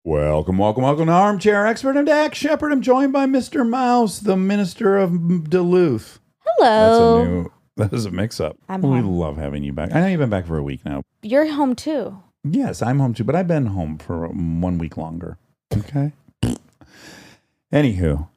Welcome to Armchair Expert. I'm Dax Shepard. I'm joined by Mr. Mouse, the Minister of Duluth. Hello. That is a mix-up. I'm We home. love having you back. I know you've been back for a week now. You're home too. Yes, I'm home too, but I've been home for 1 week longer. Okay? Anywho,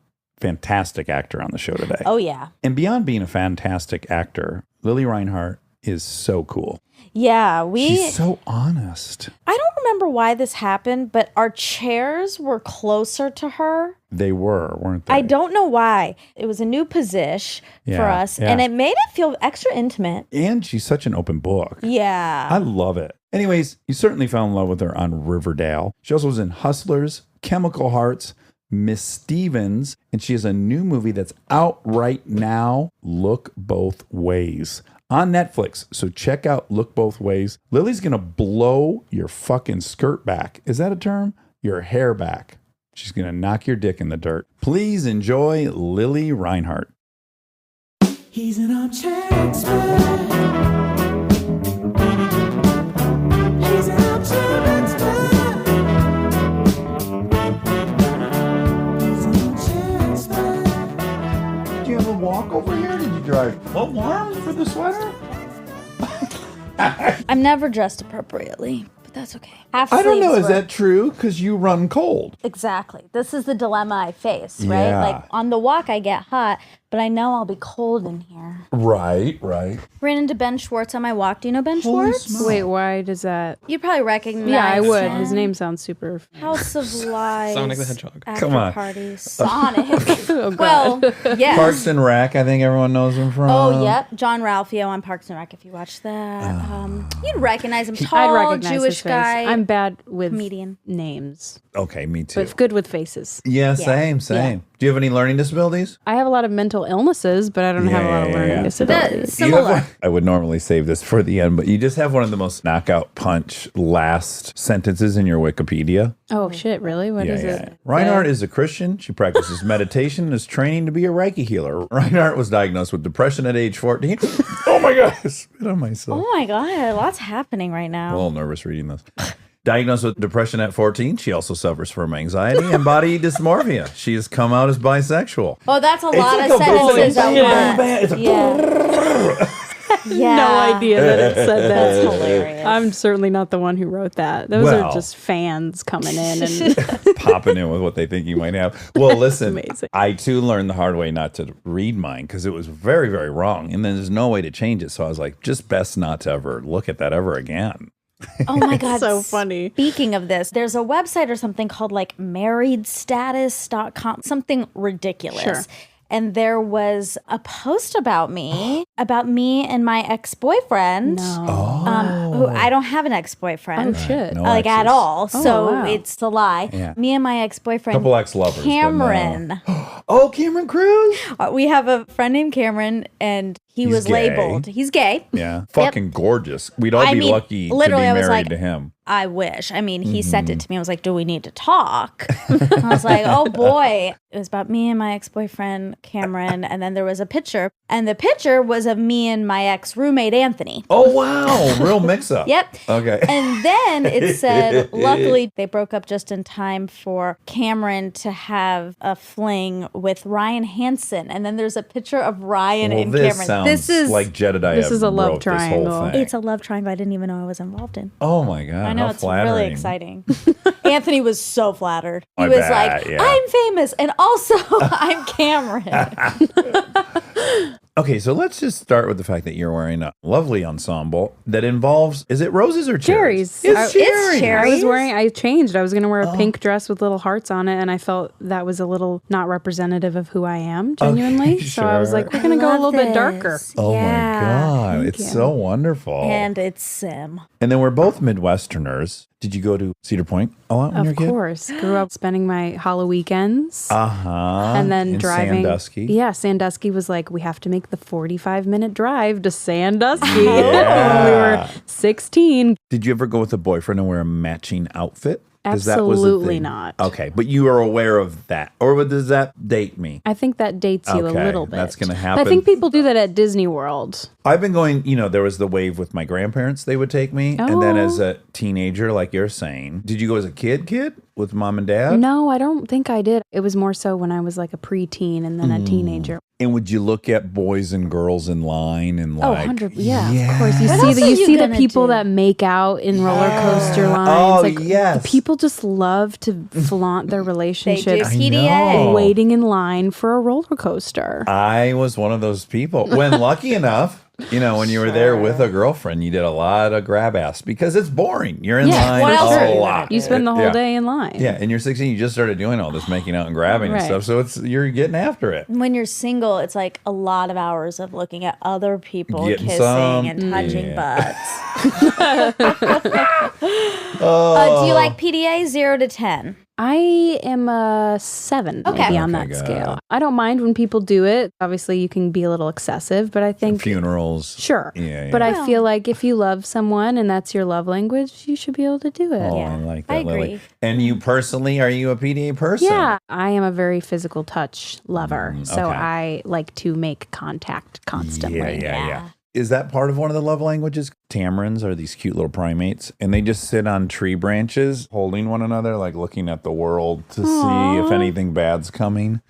fantastic actor on the show today. Oh, yeah. And beyond being a fantastic actor, Lili Reinhart is so cool. Yeah, She's so honest. I don't remember why this happened, but our chairs were closer to her. They were, weren't they? I don't know why. It was a new position for us, and it made it feel extra intimate. And she's such an open book. Yeah. I love it. Anyways, you certainly fell in love with her on Riverdale. She also was in Hustlers, Chemical Hearts, Miss Stevens, and she has a new movie that's out right now, Look Both Ways, on Netflix. So check out Look Both Ways. Lily's going to blow your fucking skirt back. Is that a term? Your hair back. She's going to knock your dick in the dirt. Please enjoy Lili Reinhart. He's an armchair expert. He's an armchair expert. He's an armchair expert. Do you have a walk over here? Did you drive warm for the sweater? I'm never dressed appropriately, but that's okay. Half I don't know. sleeves Is were- that true? Because you run cold. Exactly. This is the dilemma I face, right? Yeah. Like on the walk, I get hot, but I know I'll be cold in here. Right. Ran into Ben Schwartz on my walk. Do you know Ben Holy Schwartz? smokes. Wait, why does that? You probably recognize Yeah, I would. him. His name sounds super. House of Lies. Sonic the Hedgehog. After Come on. Party. Sonic. Oh, Well, yes. Parks and Rec, I think everyone knows him from. Oh, yep. John Ralphio on Parks and Rec, if you watch that. You'd recognize him. I'd Tall, recognize Jewish his face. guy. I'm bad with comedian. names, Okay, me too. but good with faces. Yeah, same. Do you have any learning disabilities? I have a lot of mental illnesses, but I don't have a lot of Yeah. learning disabilities. You have Similar. one- I would normally save this for the end, but you just have one of the most knockout punch last sentences in your Wikipedia. Oh shit! Really? What is it? Reinhart is a Christian. She practices meditation and is training to be a Reiki healer. Reinhart was diagnosed with depression at age 14. Oh my God, I spit on myself. Oh my God, lots happening right I'm a now. little nervous reading this. Diagnosed with depression at 14, she also suffers from anxiety and body dysmorphia. She has come out as bisexual. Oh, that's a lot like of a sentences boom, at bam, once. bam. It's a Yeah. No idea that it said That's that. hilarious. I'm certainly not the one who wrote that. Those Well. are just fans coming in and popping in with what they think you might have. Well, listen, Amazing. I too learned the hard way not to read mine because it was very, very wrong. And then there's no way to change it. So I was like, just best not to ever look at that ever again. Oh my God. so funny. Speaking of this, there's a website or something called like marriedstatus.com, something ridiculous. Sure. And there was a post about me and my ex-boyfriend. Who I don't have an ex-boyfriend. Oh shit! No Like at exes. all. So wow. it's a lie. Yeah. Me and my ex-boyfriend. Couple ex-lovers, but no. Cameron. Oh, Cameron Cruz? We have a friend named Cameron and he He's was gay. labeled. He's gay. Yeah. Fucking gorgeous. We'd all I be mean, lucky to be literally, I was married like- to him. I wish. I mean, he sent it to me. I was like, do we need to talk? I was like, oh boy. It was about me and my ex-boyfriend, Cameron. And then there was a picture. And the picture was of me and my ex-roommate, Anthony. Oh, wow. Real mix up. Yep. Okay. And then it said, luckily, they broke up just in time for Cameron to have a fling with Ryan Hansen. And then there's a picture of Ryan and this Cameron. sounds This is like Jedediah This is a love wrote this whole triangle. thing. it's a love triangle I didn't even know I was involved in. Oh, my God. I know, how it's flattering. really exciting. Anthony was so flattered. He I was bet, like, yeah. I'm famous and also I'm Cameron. Okay, so let's just start with the fact that you're wearing a lovely ensemble that involves, is it roses or cherries? Cherries. It's It's cherries. cherries. I changed. I was going to wear a pink dress with little hearts on it, and I felt that was a little not representative of who I am, genuinely. Okay, So I was sure. like, we're going to go a little bit darker. Oh Yeah. my God, Thank it's you. so wonderful. And it's Sim. And then we're both Midwesterners. Did you go to Cedar Point a lot when you were Of a kid? course. Grew up spending my Hollow weekends. Uh-huh. and then in driving. Sandusky. Yeah, Sandusky was like, we have to make the 45-minute drive to Sandusky Yeah. when we were 16. Did you ever go with a boyfriend and wear a matching outfit? 'Cause that was the Absolutely thing. not. Okay, but you are aware of that. Or does that date me? I think that dates you a Okay, little bit. that's gonna I happen. think people do that at Disney World. I've been going, there was the wave with my grandparents. They would take me. And then as a teenager, like you're saying, did you go as a kid with mom and dad? No, I don't think I did. It was more so when I was like a preteen and then a teenager. And would you look at boys and girls in line and Oh, like, 100. Yeah, of course. You What see else the are you you see the gonna people do? that make out in roller coaster lines. Oh, like, yes. People just love to flaunt their relationships. I PDA. know. Waiting in line for a roller coaster. I was one of those people. When lucky enough, when you were there with a girlfriend, you did a lot of grab ass because it's boring. You're in line what else are a you lot. gonna do? You spend the whole Yeah. day in line. Yeah, and you're 16, you just started doing all this making out and grabbing and Right. stuff. So you're getting after it. When you're single, it's like a lot of hours of looking at other people Getting kissing some. and touching Yeah. butts. Do you like PDA 0 to 10? I am a 7 maybe on that Okay, scale. I don't mind when people do it. Obviously, you can be a little excessive, but I think Funerals. sure. Yeah, But yeah. I feel like if you love someone and that's your love language, you should be able to do it. Oh, I like that, I agree. Lily. And you personally, are you a PDA person? Yeah, I am a very physical touch lover. So okay. I like to make contact constantly. Yeah. Is that part of one of the love languages? Tamarins are these cute little primates, and they just sit on tree branches holding one another, like looking at the world to see if anything bad's coming.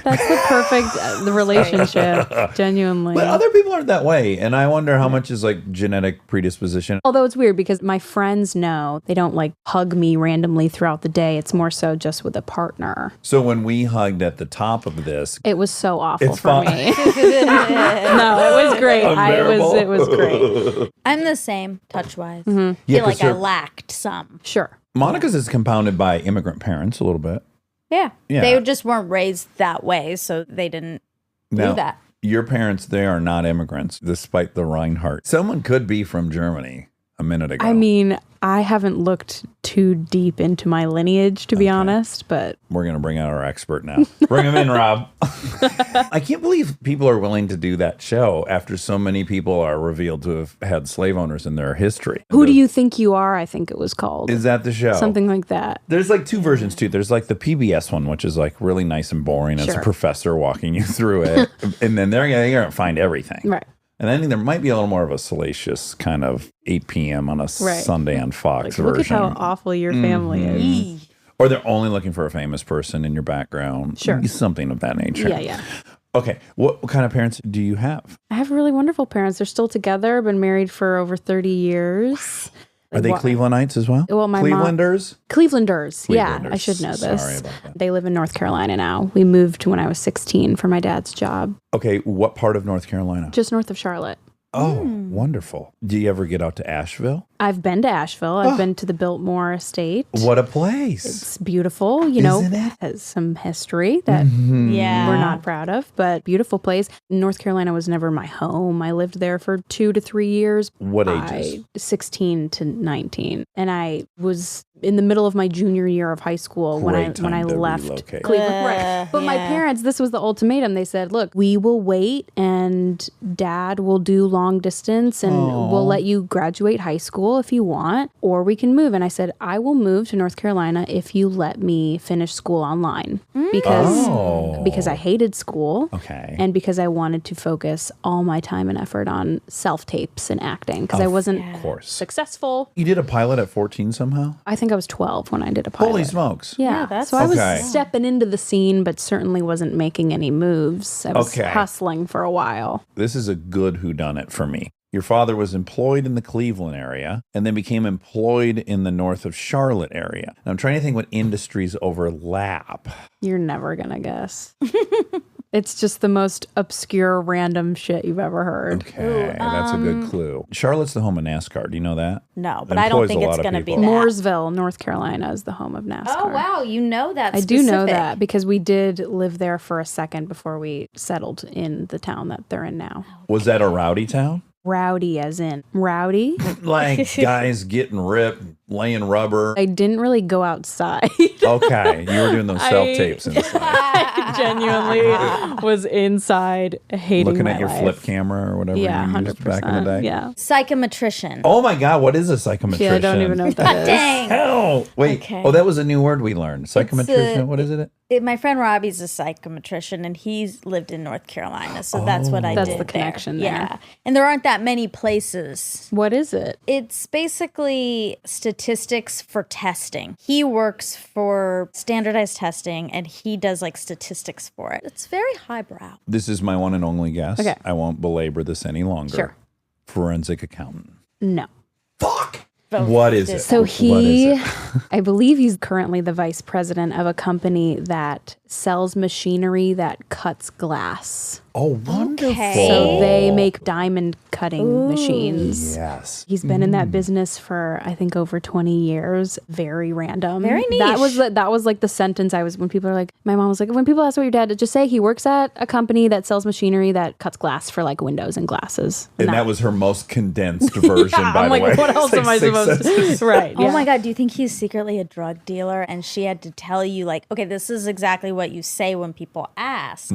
That's the perfect the relationship, genuinely. But other people aren't that way, and I wonder how much is like genetic predisposition. Although it's weird because my friends know they don't like hug me randomly throughout the day. It's more so just with a partner. So when we hugged at the top of this, It was so awful It's for fun. me. No, it was great. It was great. I'm the same touch wise. Yeah, Feel 'cause like I they're- lacked some. Sure. Monica's is compounded by immigrant parents a little bit. Yeah. Yeah. They just weren't raised that way, so they didn't Now, do that. your parents, they are not immigrants, despite the Reinhart. Someone could be from Germany a minute ago. I mean, I haven't looked too deep into my lineage, to be honest, but We're going to bring out our expert now. Bring him in, Rob. I can't believe people are willing to do that show after so many people are revealed to have had slave owners in their history. Who Do You Think You Are? I think it was called. Is that the show? Something like that. There's like two versions too. There's like the PBS one, which is like really nice and boring. It's a Sure. professor walking you through it. And then they're going to find everything. Right. And I think there might be a little more of a salacious kind of 8 p.m. on a Sunday on Fox Look at version. how awful your family is. Or they're only looking for a famous person in your background. Sure. Something of that nature. Yeah. Okay. What kind of parents do you have? I have really wonderful parents. They're still together, been married for over 30 years. Are they Clevelandites as well? Well, my mom- Clevelanders? Clevelanders. Yeah, I Clevelanders. should know this. Sorry about that. They live in North Carolina now. We moved when I was 16 for my dad's job, Okay. What part of North Carolina? just north of Charlotte. Oh, wonderful. Do you ever get out to Asheville? I've been to Asheville. I've been to the Biltmore Estate. What a place. It's beautiful, you know, Isn't it? has some history that Yeah. we're not proud of, but beautiful place. North Carolina was never my home. I lived there for 2 to 3 years. What ages? 16 to 19. And I was in the middle of my junior year of high school when I Great time to left relocate. Cleveland. Right. But my yeah. parents, this was the ultimatum. They said, look, we will wait and dad will do long distance and we'll let you graduate high school if you want, or we can move. And I said, I will move to North Carolina if you let me finish school online because I hated school. Okay. And because I wanted to focus all my time and effort on self-tapes and acting because I wasn't Of course. successful. You did a pilot at 14 somehow? I think I was 12 when I did a pilot. Holy smokes. Yeah, that's- so I was Okay. stepping into the scene, but certainly wasn't making any moves. I was Okay. hustling for a while. This is a good whodunit for me. Your father was employed in the Cleveland area and then became employed in the north of Charlotte area. And I'm trying to think what industries overlap. You're never gonna guess. It's just the most obscure, random shit you've ever heard. Okay, that's a good clue. Charlotte's the home of NASCAR. Do you know that? No, but It I don't employs think a it's lot of going to be people. that. Mooresville, North Carolina is the home of NASCAR. Oh, wow. You know that I do know specific. that because we did live there for a second before we settled in the town that they're in now. Was that a rowdy town? Rowdy as in rowdy? Like guys getting ripped, laying rubber? I didn't really go outside. Okay, you were doing those self-tapes inside. I genuinely was inside hating Looking my at your life. flip camera or whatever Yeah, you 100%. used back in the day. Yeah. Psychometrician. Oh my God, what is a psychometrician? Yeah, I don't even know what that is. Dang. Hell. Wait. Okay. Oh, that was a new word we learned. Psychometrician. What is it? My friend Robbie's a psychometrician, and he's lived in North Carolina, so that's what I That's did. the connection there. Yeah, and there aren't that many places. What is it? It's basically statistics for testing. He works for standardized testing, and he does like statistics for it. It's very highbrow. This is my one and only guess. Okay. I won't belabor this any longer. Sure. Forensic accountant. No. Fuck. Both What is it? did So that. What is he, it? I believe he's currently the vice president of a company that sells machinery that cuts glass. Oh, wonderful. Okay. So they make diamond cutting machines. Yes. He's been in that business for I think over 20 years. Very random. Very That was niche. that was like the sentence I was when people are like, my mom was like, when people ask what your dad did, just say he works at a company that sells machinery that cuts glass for like windows and glasses. And that was her most condensed version, Yeah, by I'm the like, way. what else It's am I like 6 supposed sentences. to? Right. Oh yeah. my God, do you think he's secretly a drug dealer and she had to tell you, like, okay, this is exactly what you say when people ask?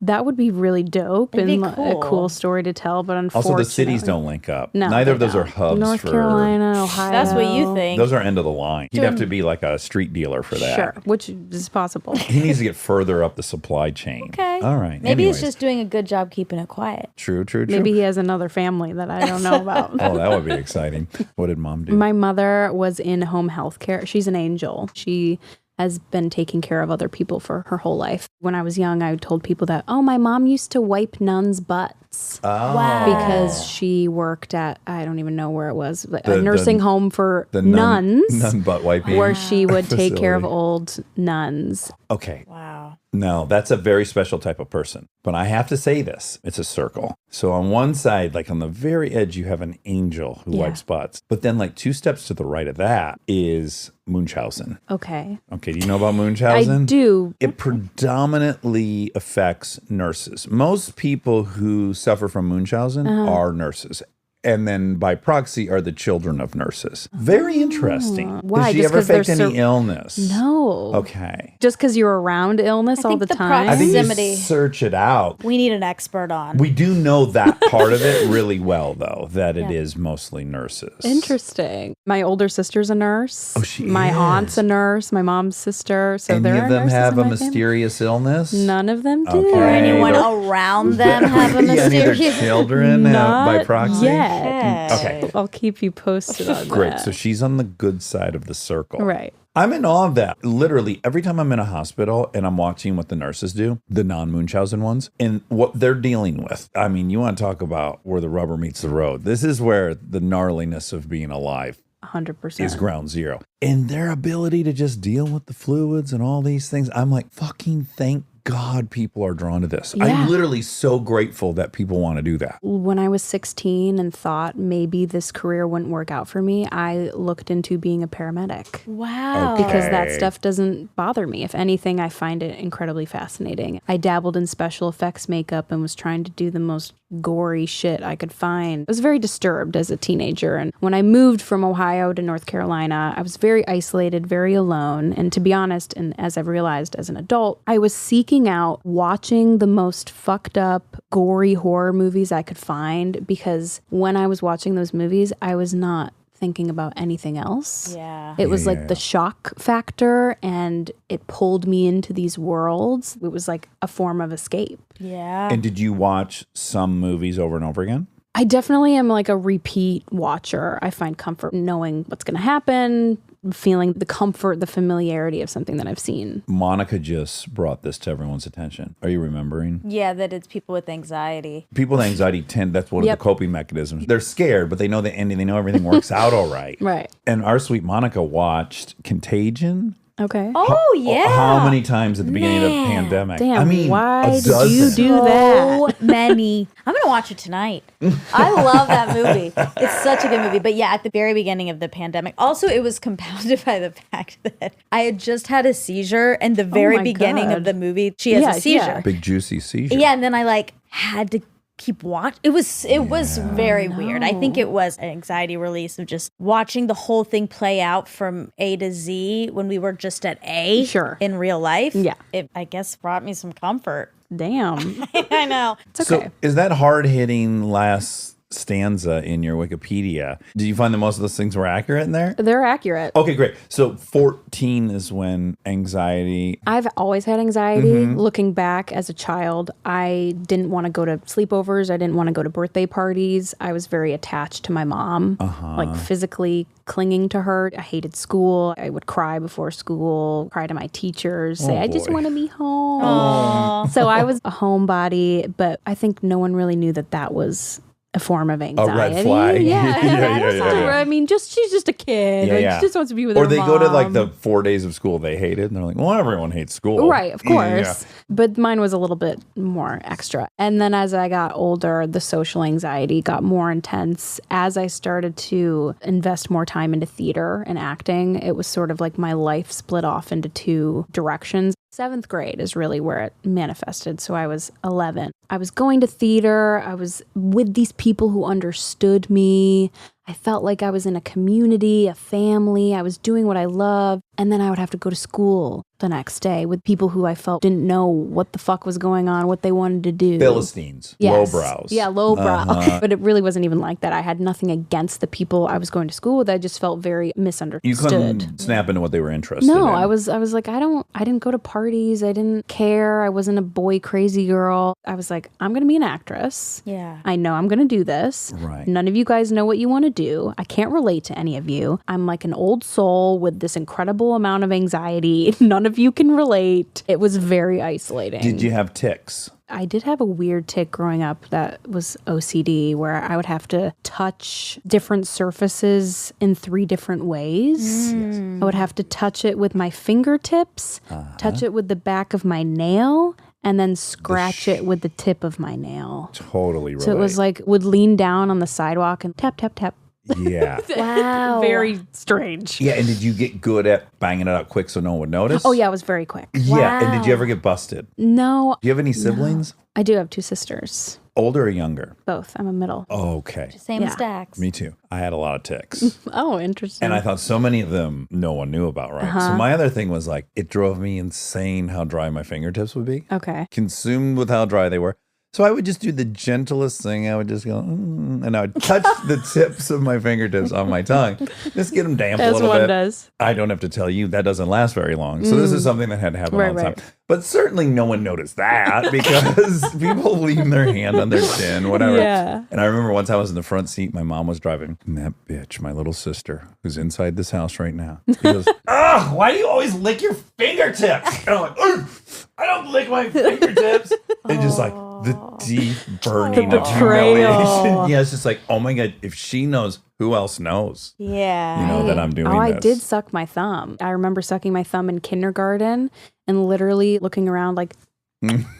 That would be really dope It'd be and a cool. cool story to tell, but unfortunately. Also, the cities don't link up. No, Neither they of those are don't. hubs North for Carolina, Ohio. That's what you think. Those are end of the line. He'd have to be like a street dealer for that. Sure, which is possible. He needs to get further up the supply chain. Okay. All right. Maybe Anyways. he's just doing a good job keeping it quiet. True. Maybe he has another family that I don't know about. Oh, that would be exciting. What did mom do? My mother was in home health care. She's an angel. She has been taking care of other people for her whole life. When I was young, I told people that, oh, my mom used to wipe nuns' butts. Oh. Wow. Because she worked at, I don't even know where it was, but The- a nursing home for the nuns. nun butt wiping. Where she would take care of facility. old nuns. Okay. Wow. No, that's a very special type of person. But I have to say this. It's a circle. So on one side, like on the very edge, you have an angel who Yeah. wipes butts. But then like 2 steps to the right of that is Munchausen. Okay. Okay, do you know about Munchausen? I do. It predominantly affects nurses. Most people who suffer from Munchausen Uh-huh. are nurses. And then by proxy are the children of nurses. Very interesting. Why? Did she Just ever 'cause they're fake any illness? No. Okay. Just because you're around illness all think the the time? I think Proximity. you search it out. We need an expert on. We do know that part of it really well, though, that it is mostly nurses. Interesting. My older sister's a nurse. Oh, she My is. aunt's a nurse. My mom's sister. So Any there of are them nurses have in a my family. mysterious illness? None of them do. Okay. or anyone They're- around them have a Yeah, neither mysterious... children by Not proxy? yet. Okay. I'll keep you posted on Great. that. So she's on the good side of the circle. Right. I'm in awe of that. Literally, every time I'm in a hospital and I'm watching what the nurses do, the non-Munchausen ones, and what they're dealing with. I mean, you want to talk about where the rubber meets the road. This is where the gnarliness of being alive 100%. is ground zero. And their ability to just deal with the fluids and all these things, I'm like, fucking thank God people are drawn to this. Yeah. I'm literally so grateful that people want to do that. When I was 16 and thought maybe this career wouldn't work out for me, I looked into being a paramedic. Wow. Okay. Because that stuff doesn't bother me. If anything, I find it incredibly fascinating. I dabbled in special effects makeup and was trying to do the most gory shit I could find. I was very disturbed as a teenager. And when I moved from Ohio to North Carolina, I was very isolated, very alone. And to be honest, and as I've realized as an adult, I was seeking out watching the most fucked up, gory horror movies I could find because when I was watching those movies, I was not thinking about anything else. Yeah. It was Yeah. like the shock factor and it pulled me into these worlds. It was like a form of escape. Yeah. And did you watch some movies over and over again? I definitely am like a repeat watcher. I find comfort knowing what's going to happen, feeling the comfort, the familiarity of something that I've seen. Monica just brought this to everyone's attention. Are you remembering? Yeah, that it's people with anxiety. People with anxiety that's one Yep. of the coping mechanisms. They're scared, but they know the ending. They know everything works out all right. Right. And our sweet Monica watched Contagion. Okay. Oh, yeah. How many times at the beginning of the Man. pandemic? Damn, I mean, why a did you dozen. do So that? many. I'm going to watch it tonight. I love that movie. It's such a good movie. But yeah, at the very beginning of the pandemic, also it was compounded by the fact that I had just had a seizure and the very my beginning God. of the movie, she has Yeah, a seizure. yeah. Big juicy seizure. Yeah, and then I like had to keep watching. It was very weird. I think it was an anxiety release of just watching the whole thing play out from A to Z when we were just at A in real life. Yeah. It, I guess, brought me some comfort. Damn. I know. It's okay. So is that hard-hitting last stanza in your Wikipedia? Did you find that most of those things were accurate in there? They're accurate. Okay, great. So 14 is when anxiety... I've always had anxiety. Looking back as a child, I didn't want to go to sleepovers. I didn't want to go to birthday parties. I was very attached to my mom, like physically clinging to her. I hated school. I would cry before school, cry to my teachers, say, I just want to be home. So I was a homebody, but I think no one really knew that that was a form of anxiety. A red flag. Yeah. I mean, she's just a kid. She just wants to be with her mom. Or they go to like the 4 days of school they hated, and they're like, well, everyone hates school. Right, of course. But mine was a little bit more extra. And then as I got older, the social anxiety got more intense. As I started to invest more time into theater and acting, it was sort of like my life split off into two directions. 7th grade is really where it manifested. So I was 11. I was going to theater. I was with these people who understood me. I felt like I was in a community, a family. I was doing what I loved. And then I would have to go to school the next day with people who I felt didn't know what the fuck was going on, what they wanted to do. Philistines. Yes. Lowbrows. Yeah, lowbrow. But it really wasn't even like that. I had nothing against the people I was going to school with. I just felt very misunderstood. You couldn't snap into what they were interested in. No, I was like, I didn't go to parties. I didn't care. I wasn't a boy crazy girl. I was like, I'm going to be an actress. Yeah. I know I'm going to do this. Right. None of you guys know what you want to do. I can't relate to any of you. I'm like an old soul with this incredible amount of anxiety. None of you can relate. It was very isolating. Did you have tics? I did have a weird tic growing up that was OCD, where I would have to touch different surfaces in 3 different ways. I would have to touch it with my fingertips, touch it with the back of my nail, and then scratch it with the tip of my nail. Totally right. So it was like, would lean down on the sidewalk and tap, tap, tap. Yeah. Wow. Very strange. Yeah, and did you get good at banging it out quick so no one would notice? Oh, yeah, it was very quick. Yeah, and did you ever get busted? No. Do you have any siblings? I do have 2 sisters. Older or younger? Both. I'm a middle. Okay. Same as Dax. Me too. I had a lot of tics. Oh, interesting. And I thought so many of them no one knew about, right? So my other thing was like, it drove me insane how dry my fingertips would be. Okay. Consumed with how dry they were. So I would just do the gentlest thing. I would just go, and I would touch the tips of my fingertips on my tongue. Just get them damp a little bit. Does. I don't have to tell you, that doesn't last very long. So this is something that had to happen all the time. But certainly no one noticed that because people leave their hand on their chin, whatever. Yeah. And I remember once I was in the front seat, my mom was driving. And that bitch, my little sister, who's inside this house right now, she goes, ugh, why do you always lick your fingertips? And I'm like, ugh, I don't lick my fingertips. And just like the deep burning of humiliation. Yeah, it's just like, oh my God, if she knows, who else knows? Yeah. You know that I'm doing Oh, this. I did suck my thumb. I remember sucking my thumb in kindergarten and literally looking around like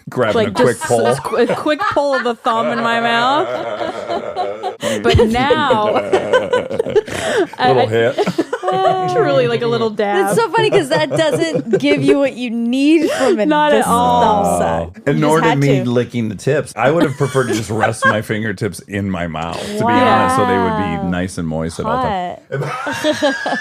Grabbing a quick pull. A quick pull of the thumb in my mouth. But now, Little hit. truly like a little dab. It's so funny because that doesn't give you what you need from it. Not at all. Thumb suck. And You nor just did had me to. licking the tips. I would have preferred to just rest my fingertips in my mouth, to be Wow. honest, so they would be nice and moist at all times. Hot.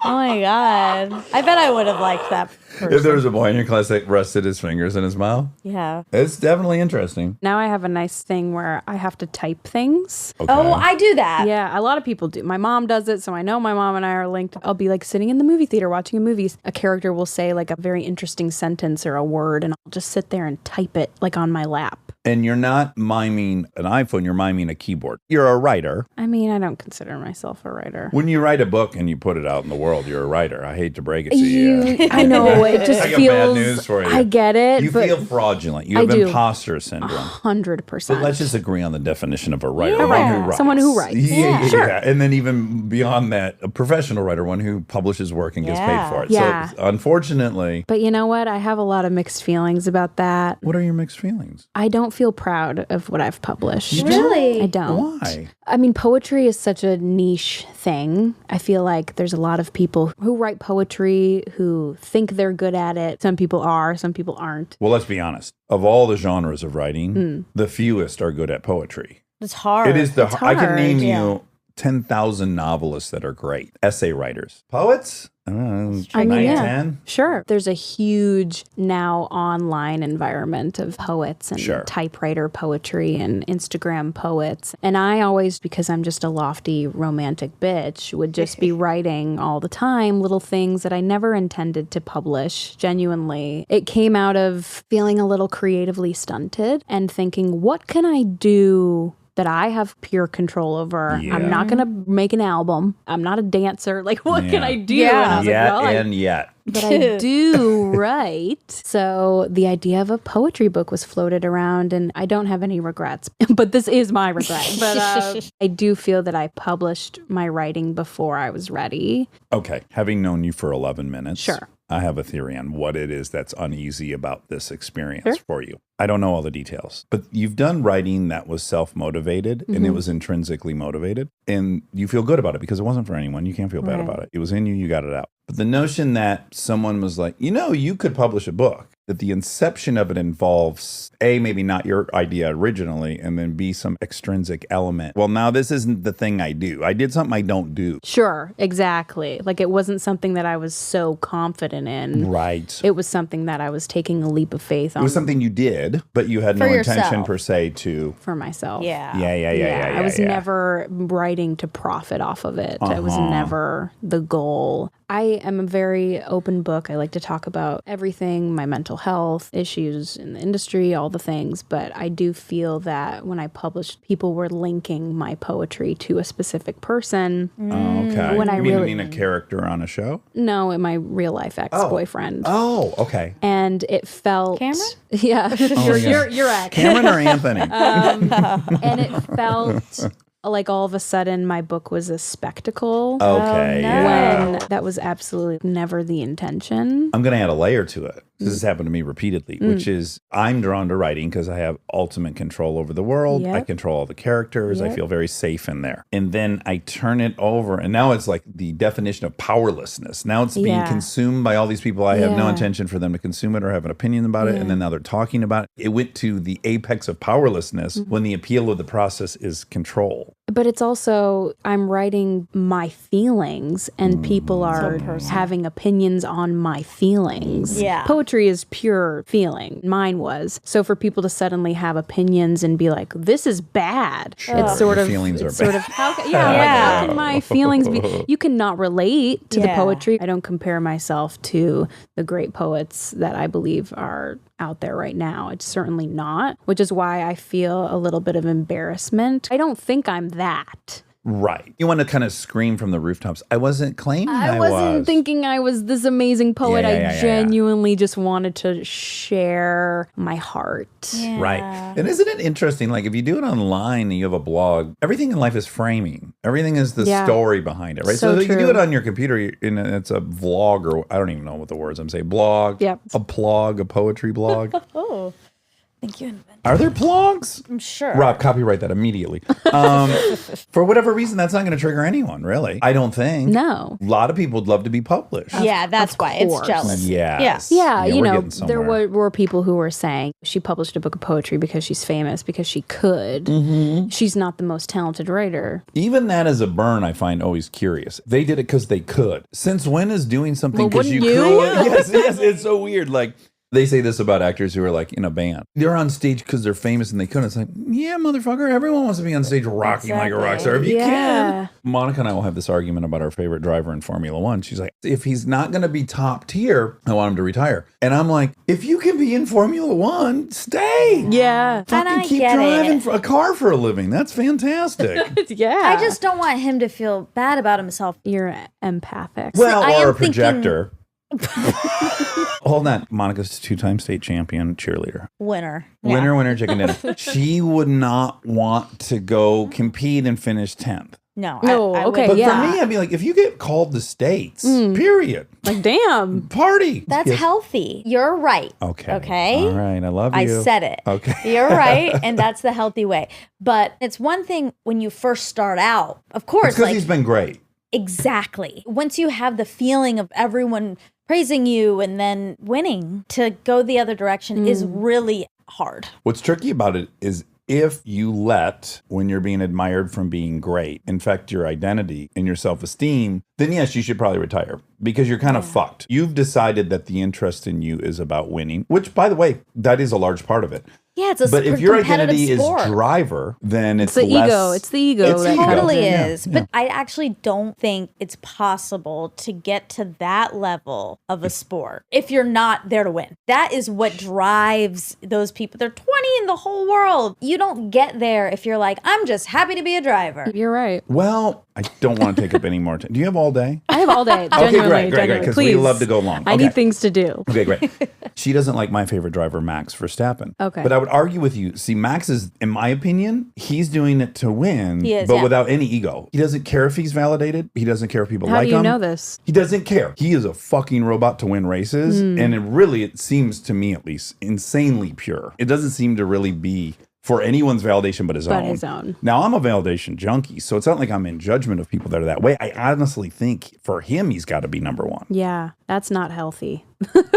Oh my God. I bet I would have liked that person. If there was a boy in your class that rested his fingers in his mouth, Yeah. it's definitely interesting. Now I have a nice thing where I have to type things. Okay. Oh, I do that. Yeah, a lot of people do. My mom does it, so I know my mom and I are linked. I'll be like sitting in the movie theater watching a movie. A character will say like a very interesting sentence or a word, and I'll just sit there and type it like on my lap. And you're not miming an iPhone, you're miming a keyboard. You're a writer. I mean, I don't consider myself a writer. When you write a book and you put it out in the world, you're a writer. I hate to break it to you. I know, it just I got feels... bad news for you. I get it, You but feel fraudulent. You I have do. imposter syndrome. 100%. But let's just agree on the definition of a writer. Yeah. One who writes. Someone who writes. Yeah. Sure. And then even beyond that, a professional writer, one who publishes work and gets Yeah. paid for it. Yeah. So unfortunately, But you know what? I have a lot of mixed feelings about that. what are your mixed feelings? I don't don't feel proud of what I've published. Really? I don't. Why? I mean, poetry is such a niche thing. I feel like there's a lot of people who write poetry who think they're good at it. Some people are, some people aren't. Well, let's be honest. Of all the genres of writing, the fewest are good at poetry. It's hard. It is It's I can name hard, you 10,000 novelists that are great. Essay writers. Poets? I don't know, I mean, 9, yeah. 10? Sure. There's a huge now online environment of poets and Sure. typewriter poetry and Instagram poets. And I always, because I'm just a lofty romantic bitch, would just be writing all the time little things that I never intended to publish, genuinely. It came out of feeling a little creatively stunted and thinking, what can I do that I have pure control over? Yeah. I'm not going to make an album. I'm not a dancer. Like, what can Yeah. I do? Yeah. And I was like, well, I Yet. but I do write. So the idea of a poetry book was floated around, and I don't have any regrets. But this is my regret. But I do feel that I published my writing before I was ready. Okay. Having known you for 11 minutes. Sure. I have a theory on what it is that's uneasy about this experience for you. I don't know all the details, but you've done writing that was self-motivated and it was intrinsically motivated, and you feel good about it because it wasn't for anyone. You can't feel bad Right. about it. It was in you, you got it out. But the notion that someone was like, you could publish a book, that the inception of it involves A, maybe not your idea originally, and then B, some extrinsic element. Well, now this isn't the thing I do. I did something I don't do. Sure, exactly. Like, it wasn't something that I was so confident in. Right. It was something that I was taking a leap of faith It on was something you did, but you had For no intention yourself. per se to. for myself. Yeah. Yeah. I was never writing to profit off of it. It was never the goal. I am a very open book. I like to talk about everything, my mental health, issues in the industry, all the things. But I do feel that when I published, people were linking my poetry to a specific person. Okay. When I you really- mean a character on a show? No, my real life ex-boyfriend. Oh, okay. And it felt... Cameron? Yeah. your ex. Cameron or Anthony? And it felt... like all of a sudden my book was a spectacle. Okay. no. Yeah. When that was absolutely never the intention. I'm going to add a layer to it. This has happened to me repeatedly, which is I'm drawn to writing because I have ultimate control over the world. I Yep. control all the characters. I Yep. feel very safe in there. And then I turn it over, and now it's like the definition of powerlessness. Now it's being Yeah. consumed by all these people. I have no Yeah. intention for them to consume it or have an opinion about it. And then now they're talking about it. It went to the apex of powerlessness when the appeal of the process is control. But it's also, I'm writing my feelings and people are having opinions on my feelings. Yeah. Poetry is pure feeling. Mine was. So for people to suddenly have opinions and be like, this is bad. Sure. It's sort Your of, feelings are it's sort bad. of, how Yeah. can my feelings be, you cannot relate to the Yeah. poetry. I don't compare myself to the great poets that I believe are out there right now. It's certainly not, which is why I feel a little bit of embarrassment. I don't think I'm that. Right. You want to kind of scream from the rooftops. I wasn't claiming I wasn't was. thinking I was this amazing poet. Yeah. I genuinely just wanted to share my heart. Right. And isn't it interesting? Like if you do it online and you have a blog, everything in life is framing. Everything is the Yeah. story behind it, right? So you do true. it on your computer and it's a vlog, or I don't even know what the words I'm saying. Blog, Yep. a plog, a poetry blog. Oh, thank you. Are there blogs? I'm sure. Rob, copyright that immediately. For whatever reason, that's not going to trigger anyone, really. I don't think. No. A lot of people would love to be published. Yeah, that's why it's course. jealous. Yes. Yeah, you we're know, getting there somewhere. were people who were saying she published a book of poetry because she's famous, because she could. She's not the most talented writer. Even that as a burn, I find always curious. They did it because they could. Since when is doing something Well, because you wouldn't you? could? Yes, it's so weird. Like they say this about actors who are like in a band. They're on stage because they're famous and they couldn't. It's like, yeah, motherfucker, everyone wants to be on stage rocking like a rock star if you Yeah. can. Monica and I will have this argument about our favorite driver in Formula One. She's like, if he's not going to be top tier, I want him to retire. And I'm like, if you can be in Formula One, stay. Yeah. And I Fucking keep get driving it. a car for a living. That's fantastic. Yeah. I just don't want him to feel bad about himself. You're empathic. Well, I or am a thinking- projector. Hold on. Monica's two-time state champion cheerleader. Winner. Winner, chicken dinner. She would not want to go compete and finish 10th. No. No, I okay, But wouldn't. for me, I'd be like, if you get called to states, period. Like, damn. Party. That's Yes. healthy. You're right. Okay. Okay. All right. I love you. I said it. Okay. You're right. And that's the healthy way. But it's one thing when you first start out, of course, Because he's been great. exactly. Once you have the feeling of everyone praising you and then winning, to go the other direction is really hard. What's tricky about it is if you let, when you're being admired from being great, infect your identity and your self-esteem, then yes, you should probably retire because you're kind of fucked. You've decided that the interest in you is about winning, which, by the way, that is a large part of it. Yeah, it's a But if your competitive identity sport. is driver, then it's the less, ego. It's the ego. It's that ego. Totally Yeah, is. yeah. But I actually don't think it's possible to get to that level of a sport if you're not there to win. That is what drives those people. They're 20 in the whole world. You don't get there if you're like, I'm just happy to be a driver. You're right. Well, I don't want to take up any more time. Do you have all day? I have all day. Okay, Genuinely, great, because we Please. love to go long. I Okay. need things to do. Okay, great. She doesn't like my favorite driver, Max Verstappen. Okay. But I would argue with you. See, Max is, in my opinion, he's doing it to win, He is, but yeah. without any ego. He doesn't care if he's validated. He doesn't care if people How like do you him. know this? He doesn't care. He is a fucking robot to win races. And it seems to me at least, insanely pure. It doesn't seem to really be for anyone's validation but his But own. his own. Now, I'm a validation junkie, so it's not like I'm in judgment of people that are that way. I honestly think for him, he's got to be number one. Yeah, that's not healthy.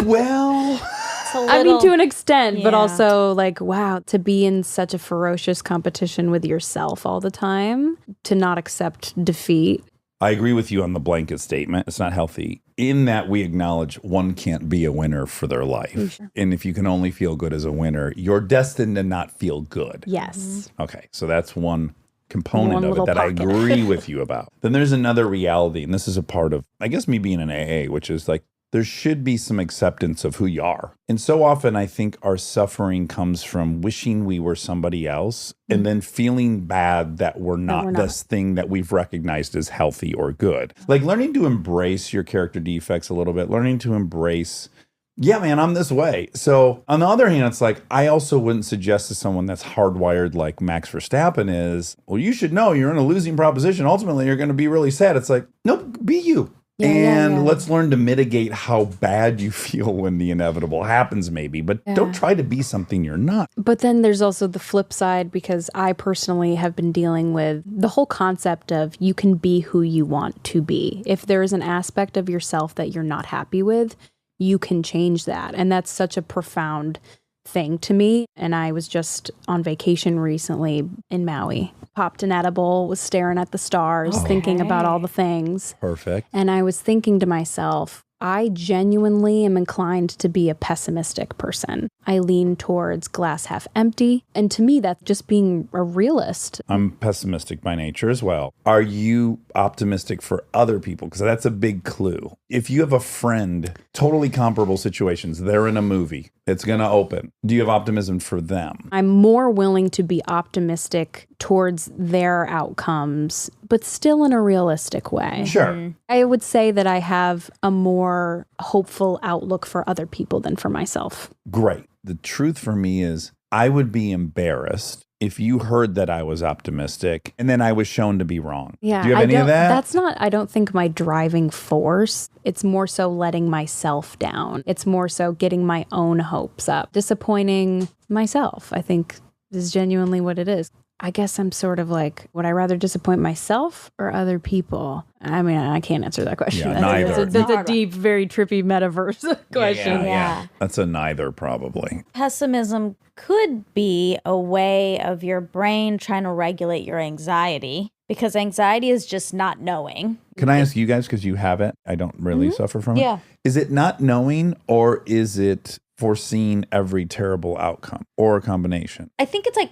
Well, It's a I mean, to an extent, but Yeah. also like, wow, to be in such a ferocious competition with yourself all the time, to not accept defeat. I agree with you on the blanket statement. It's not healthy in that we acknowledge one can't be a winner for their life. And if you can only feel good as a winner, you're destined to not feel good. Yes. Okay, so that's one component One of it little that pocket. I agree with you about. Then there's another reality, and this is a part of, I guess, me being an AA, which is like, there should be some acceptance of who you are. And so often I think our suffering comes from wishing we were somebody else and then feeling bad that we're not we're not. this thing that we've recognized as healthy or good. Like learning to embrace your character defects a little bit, learning to embrace, yeah, man, I'm this way. So on the other hand, it's like, I also wouldn't suggest to someone that's hardwired like Max Verstappen is, well, you should know you're in a losing proposition. Ultimately, you're going to be really sad. It's like, nope, be you. And let's learn to mitigate how bad you feel when the inevitable happens, maybe. But don't try to be something you're not. But then there's also the flip side, because I personally have been dealing with the whole concept of you can be who you want to be. If there is an aspect of yourself that you're not happy with, you can change that. And that's such a profound thing to me. And I was just on vacation recently in Maui, popped an edible, was staring at the stars, thinking about all the things. Perfect. And I was thinking to myself, I genuinely am inclined to be a pessimistic person. I lean towards glass half empty. And to me, that's just being a realist. I'm pessimistic by nature as well. Are you optimistic for other people? Because that's a big clue. If you have a friend, totally comparable situations, they're in a movie, it's going to open. Do you have optimism for them? I'm more willing to be optimistic towards their outcomes, but still in a realistic way. Sure. I would say that I have a more hopeful outlook for other people than for myself. Great. The truth for me is I would be embarrassed if you heard that I was optimistic and then I was shown to be wrong. Yeah. Do you have any of that? That's not, I don't think, my driving force. It's more so letting myself down. It's more so getting my own hopes up. Disappointing myself, I think, is genuinely what it is. I guess I'm sort of like, would I rather disappoint myself or other people? I mean, I can't answer that question. Yeah, neither. That's a deep, very trippy metaverse question. Yeah. That's a neither, probably. Pessimism could be a way of your brain trying to regulate your anxiety, because anxiety is just not knowing. Can I ask you guys, because you have it, I don't really suffer from it. Yeah. Is it not knowing or is it foreseeing every terrible outcome or a combination? I think it's like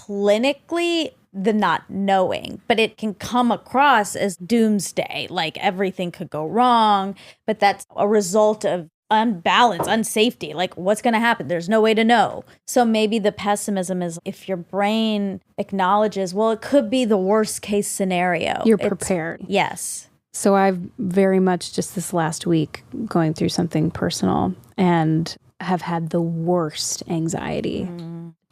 clinically the not knowing, but it can come across as doomsday, like everything could go wrong, but that's a result of unbalance, unsafety, like what's going to happen, there's no way to know. So maybe the pessimism is if your brain acknowledges, well, it could be the worst case scenario, You're It's- prepared. Yes. So I've very much just this last week going through something personal and have had the worst anxiety.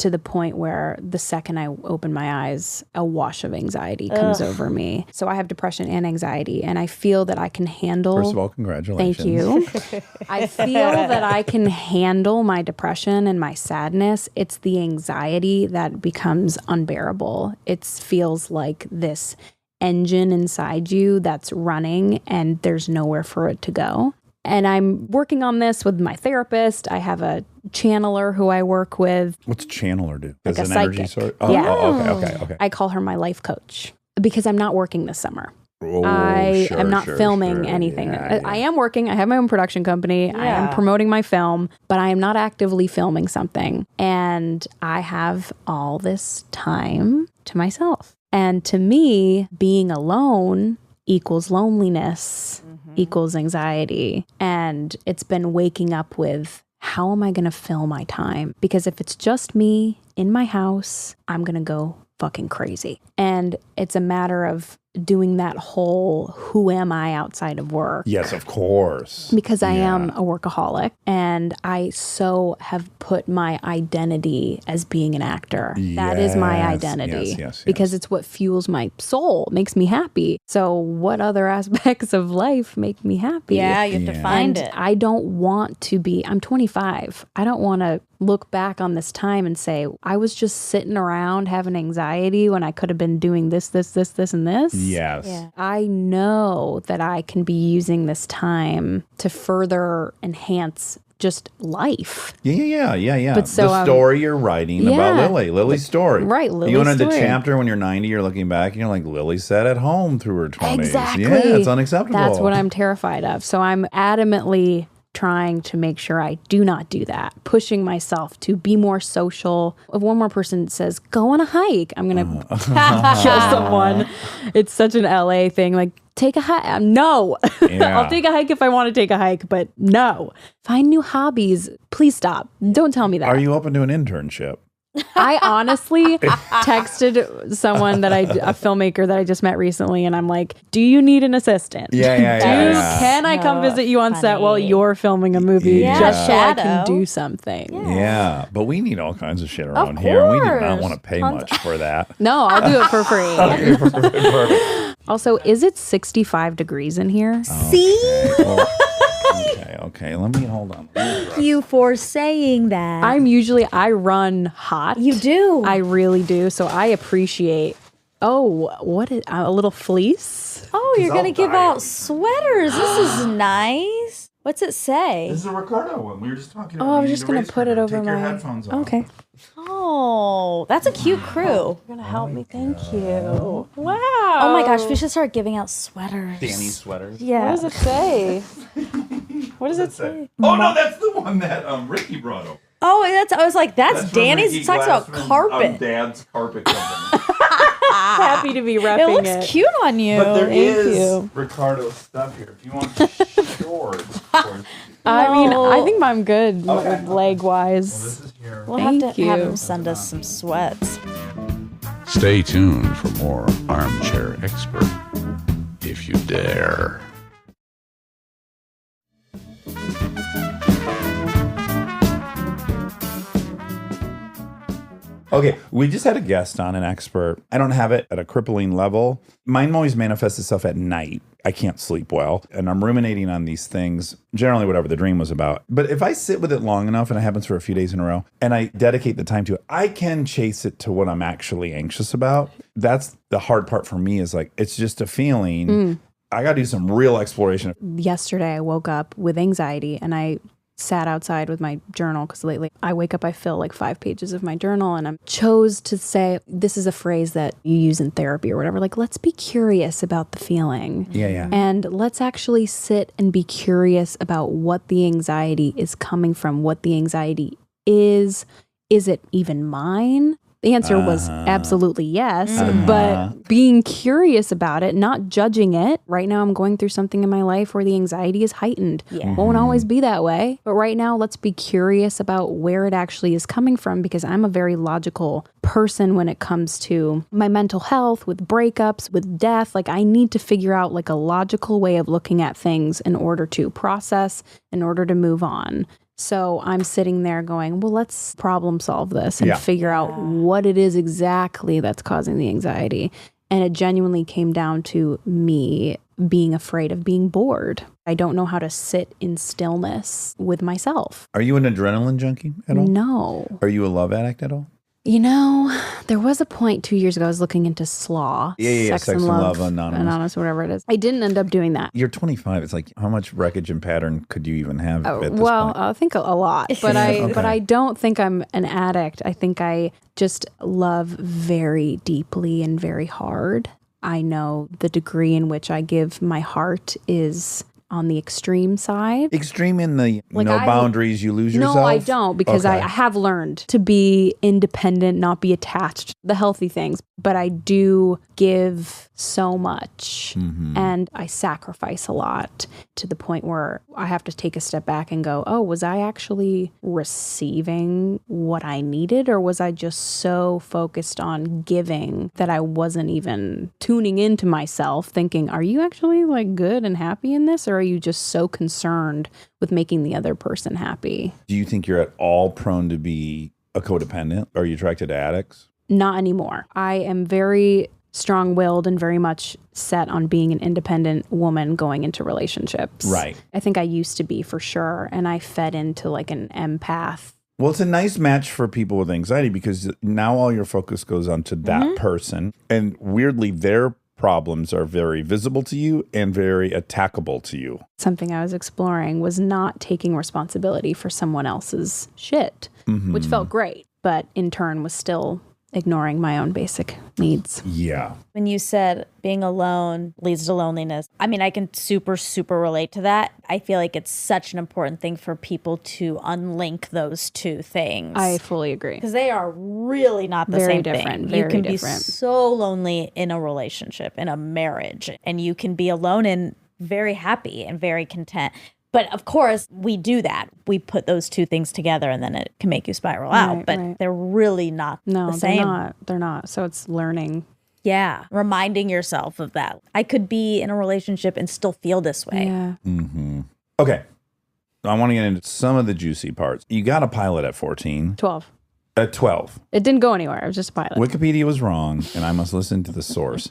to the point where the second I open my eyes, a wash of anxiety comes over me. So I have depression and anxiety, and I feel that I can handle. First of all, congratulations. Thank you. I feel that I can handle my depression and my sadness. It's the anxiety that becomes unbearable. It feels like this engine inside you that's running and there's nowhere for it to go. And I'm working on this with my therapist. I have a channeler who I work with. What's a channeler do? Like As a an energy psychic. source? Yeah. Okay. I call her my life coach because I'm not working this summer. Oh, I sure, am not sure, filming sure. anything. Yeah, I am working. I have my own production company. I am promoting my film, but I am not actively filming something. And I have all this time to myself. And to me, being alone equals loneliness, equals anxiety. And it's been waking up with, how am I going to fill my time? Because if it's just me in my house, I'm going to go fucking crazy. And it's a matter of doing that whole, who am I outside of work? Yes, of course. Because I am a workaholic and I so have put my identity as being an actor. That is my Yes, identity. yes. Because it's what fuels my soul, makes me happy. So what other aspects of life make me happy? Yeah, you have to find And it. I don't want to be, I'm 25. I don't want to look back on this time and say, I was just sitting around having anxiety when I could have been doing this, and this. Yes. Yeah. I know that I can be using this time to further enhance just life. Yeah. But so, the story you're writing about yeah. Lily's story. Right, You Lily's went into the story. chapter when you're 90, you're looking back and you're like, Lily sat at home through her 20s. Exactly. Yeah, it's unacceptable. That's what I'm terrified of. So I'm adamantly trying to make sure I do not do that, pushing myself to be more social. If one more person says, go on a hike, I'm going to kill someone. It's such an LA thing. Like, take a hike. No. Yeah. I'll take a hike if I want to take a hike, but no. Find new hobbies. Please stop. Don't tell me that. Are you open to an internship? I honestly texted someone a filmmaker that I just met recently, and I'm like, do you need an assistant? Yeah. Can I come visit you on set funny. while you're filming a movie Yeah. just so I can Shadow. do something? Yeah, but we need all kinds of shit around here. We do not course. want to pay Tons- much for that. No, I'll do it for free. Okay, perfect. Also, is it 65 degrees in here? See? Okay. Let me hold on. You for saying that. I run hot. You do. I really do. So I appreciate, what is a little fleece? Oh, you're all going to give dying. out sweaters. This is nice. What's it say? This is a Ricardo one. We were just talking about Oh, I was just going to put it over Take my... your headphones off. Okay. Oh, that's a cute crew. You're going to help me. Thank you. Wow. Oh my gosh, we should start giving out sweaters. Danny sweaters. Yeah. What does it say? What does it say? Oh no, that's the one that Ricky brought over. Oh, I was like, that's from Danny's. Ricky It talks about Glassman's, carpet. Dad's carpet company. Happy to be repping It looks cute on you. But there Thank is you. Ricardo stuff here. If you want shorts, of course. I mean, No. I think I'm good Okay. leg wise. This is here. We'll have Thank to have you. him send us some sweats. Stay tuned for more Armchair Expert, if you dare. Okay, we just had a guest on, an expert. I don't have it at a crippling level. Mine always manifests itself at night. I can't sleep well, and I'm ruminating on these things, generally whatever the dream was about. But if I sit with it long enough, and it happens for a few days in a row, and I dedicate the time to it, I can chase it to what I'm actually anxious about. That's the hard part for me, is like, it's just a feeling. I got to do some real exploration. Yesterday, I woke up with anxiety and I sat outside with my journal because lately I wake up, I fill like 5 pages of my journal, and I chose to say, this is a phrase that you use in therapy or whatever, like, let's be curious about the feeling. Yeah. And let's actually sit and be curious about what the anxiety is coming from, what the anxiety is. Is it even mine? The answer was absolutely yes, but being curious about it, not judging it. Right now, I'm going through something in my life where the anxiety is heightened. Yeah. Won't always be that way. But right now, let's be curious about where it actually is coming from, because I'm a very logical person when it comes to my mental health, with breakups, with death. Like, I need to figure out like a logical way of looking at things in order to process, in order to move on. So I'm sitting there going, well, let's problem solve this and Yeah. figure out what it is exactly that's causing the anxiety. And it genuinely came down to me being afraid of being bored. I don't know how to sit in stillness with myself. Are you an adrenaline junkie at all? No. Are you a love addict at all? You know, there was a point 2 years ago I was looking into SLAW. Yeah. Sex and Love Anonymous. Whatever it is. I didn't end up doing that. You're 25. It's like, how much wreckage and pattern could you even have at this Well, point? I think a lot, but I don't think I'm an addict. I think I just love very deeply and very hard. I know the degree in which I give my heart is on the extreme side. Extreme in the Like no boundaries, you lose yourself? No, I don't, because Okay. I have learned to be independent, not be attached, the healthy things. But I do give so much and I sacrifice a lot to the point where I have to take a step back and go, oh, was I actually receiving what I needed? Or was I just so focused on giving that I wasn't even tuning into myself thinking, are you actually like good and happy in this? Or are you just so concerned with making the other person happy? Do you think you're at all prone to be a codependent? Are you attracted to addicts? Not anymore. I am very strong-willed and very much set on being an independent woman going into relationships. Right. I think I used to be for sure. And I fed into like an empath. Well, it's a nice match for people with anxiety because now all your focus goes onto that person. And weirdly, their problems are very visible to you and very attackable to you. Something I was exploring was not taking responsibility for someone else's shit, which felt great, but in turn was still ignoring my own basic needs. Yeah. When you said being alone leads to loneliness, I mean, I can super, super relate to that. I feel like it's such an important thing for people to unlink those two things. I fully agree. Because they are really not the Very same different, thing. You very can different. be so lonely in a relationship, in a marriage, and you can be alone and very happy and very content. But of course, we do that. We put those two things together and then it can make you spiral out. Right, But right. they're really not No, the same. They're not. So it's learning. Yeah. Reminding yourself of that. I could be in a relationship and still feel this way. Yeah. Okay. I want to get into some of the juicy parts. You got a pilot at 14. 12. At 12. It didn't go anywhere. It was just a pilot. Wikipedia was wrong, and I must listen to the source.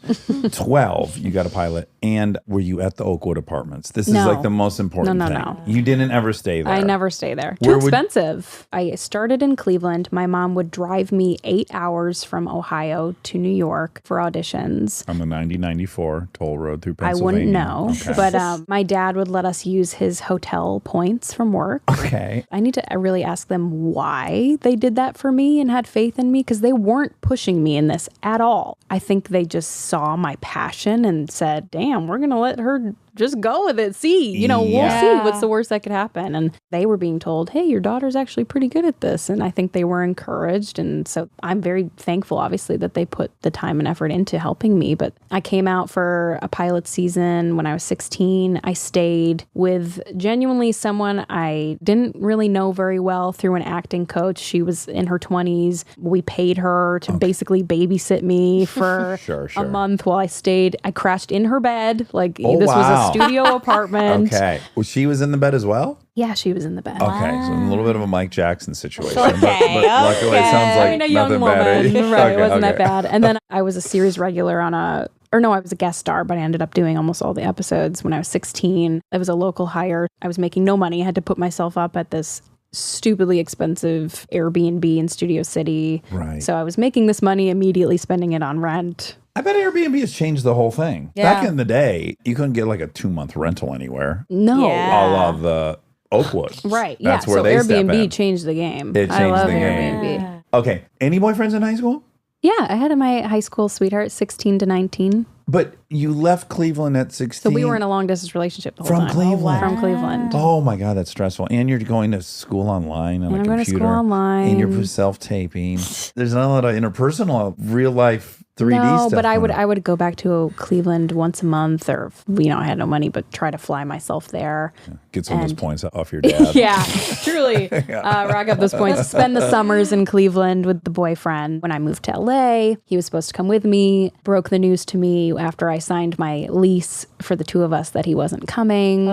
12, you got a pilot. And were you at the Oakwood Apartments? This is No. like the most important No. thing. You didn't ever stay there. I never stay there. Where Too would- expensive. I started in Cleveland. My mom would drive me 8 hours from Ohio to New York for auditions. On the 9094 toll road through I Pennsylvania. wouldn't know, Okay. but my dad would let us use his hotel points from work. Okay. I need to really ask them why they did that for me and had faith in me, because they weren't pushing me in this at all. I think they just saw my passion and said, damn, we're going to let her just go with it. See, we'll see what's the worst that could happen. And they were being told, hey, your daughter's actually pretty good at this. And I think they were encouraged. And so I'm very thankful, obviously, that they put the time and effort into helping me. But I came out for a pilot season when I was 16. I stayed with genuinely someone I didn't really know very well through an acting coach. She was in her 20s. We paid her to basically babysit me for Sure. a month while I stayed. I crashed in her bed. Like Oh, this was wow. a studio apartment. Okay. Well, she was in the bed as well? Yeah, she was in the bed. Okay. So a little bit of a Mike Jackson situation. Okay, But luckily it sounds like I mean, a young nothing woman. bad. Right, it Okay, wasn't that okay. bad. And then I was a series regular on I was a guest star, but I ended up doing almost all the episodes when I was 16. It was a local hire. I was making no money. I had to put myself up at this stupidly expensive Airbnb in Studio City. Right. So I was making this money, immediately spending it on rent. I bet Airbnb has changed the whole thing. Yeah. Back in the day, you couldn't get like a 2-month rental anywhere. No. Yeah. A la the Oakwood. Right. That's yeah. where So they step in. Airbnb changed the game. It I changed love the game. Airbnb. Okay. Any boyfriends in high school? Yeah, I had my high school sweetheart, 16 to 19. But you left Cleveland at 16. So we were in a long distance relationship the whole From time. Cleveland? From Cleveland. Oh my God, that's stressful. And you're going to school online on And a I'm going to computer. school online. And you're self-taping. There's not a lot of interpersonal, real life 3D No, stuff. but I would going on. I would go back to Cleveland once a month, or I had no money, but try to fly myself there. Get some of those and- points off your dad. Yeah, truly. Rack up those points. Spend the summers in Cleveland with the boyfriend. When I moved to LA, he was supposed to come with me. Broke the news to me after I signed my lease for the two of us that he wasn't coming.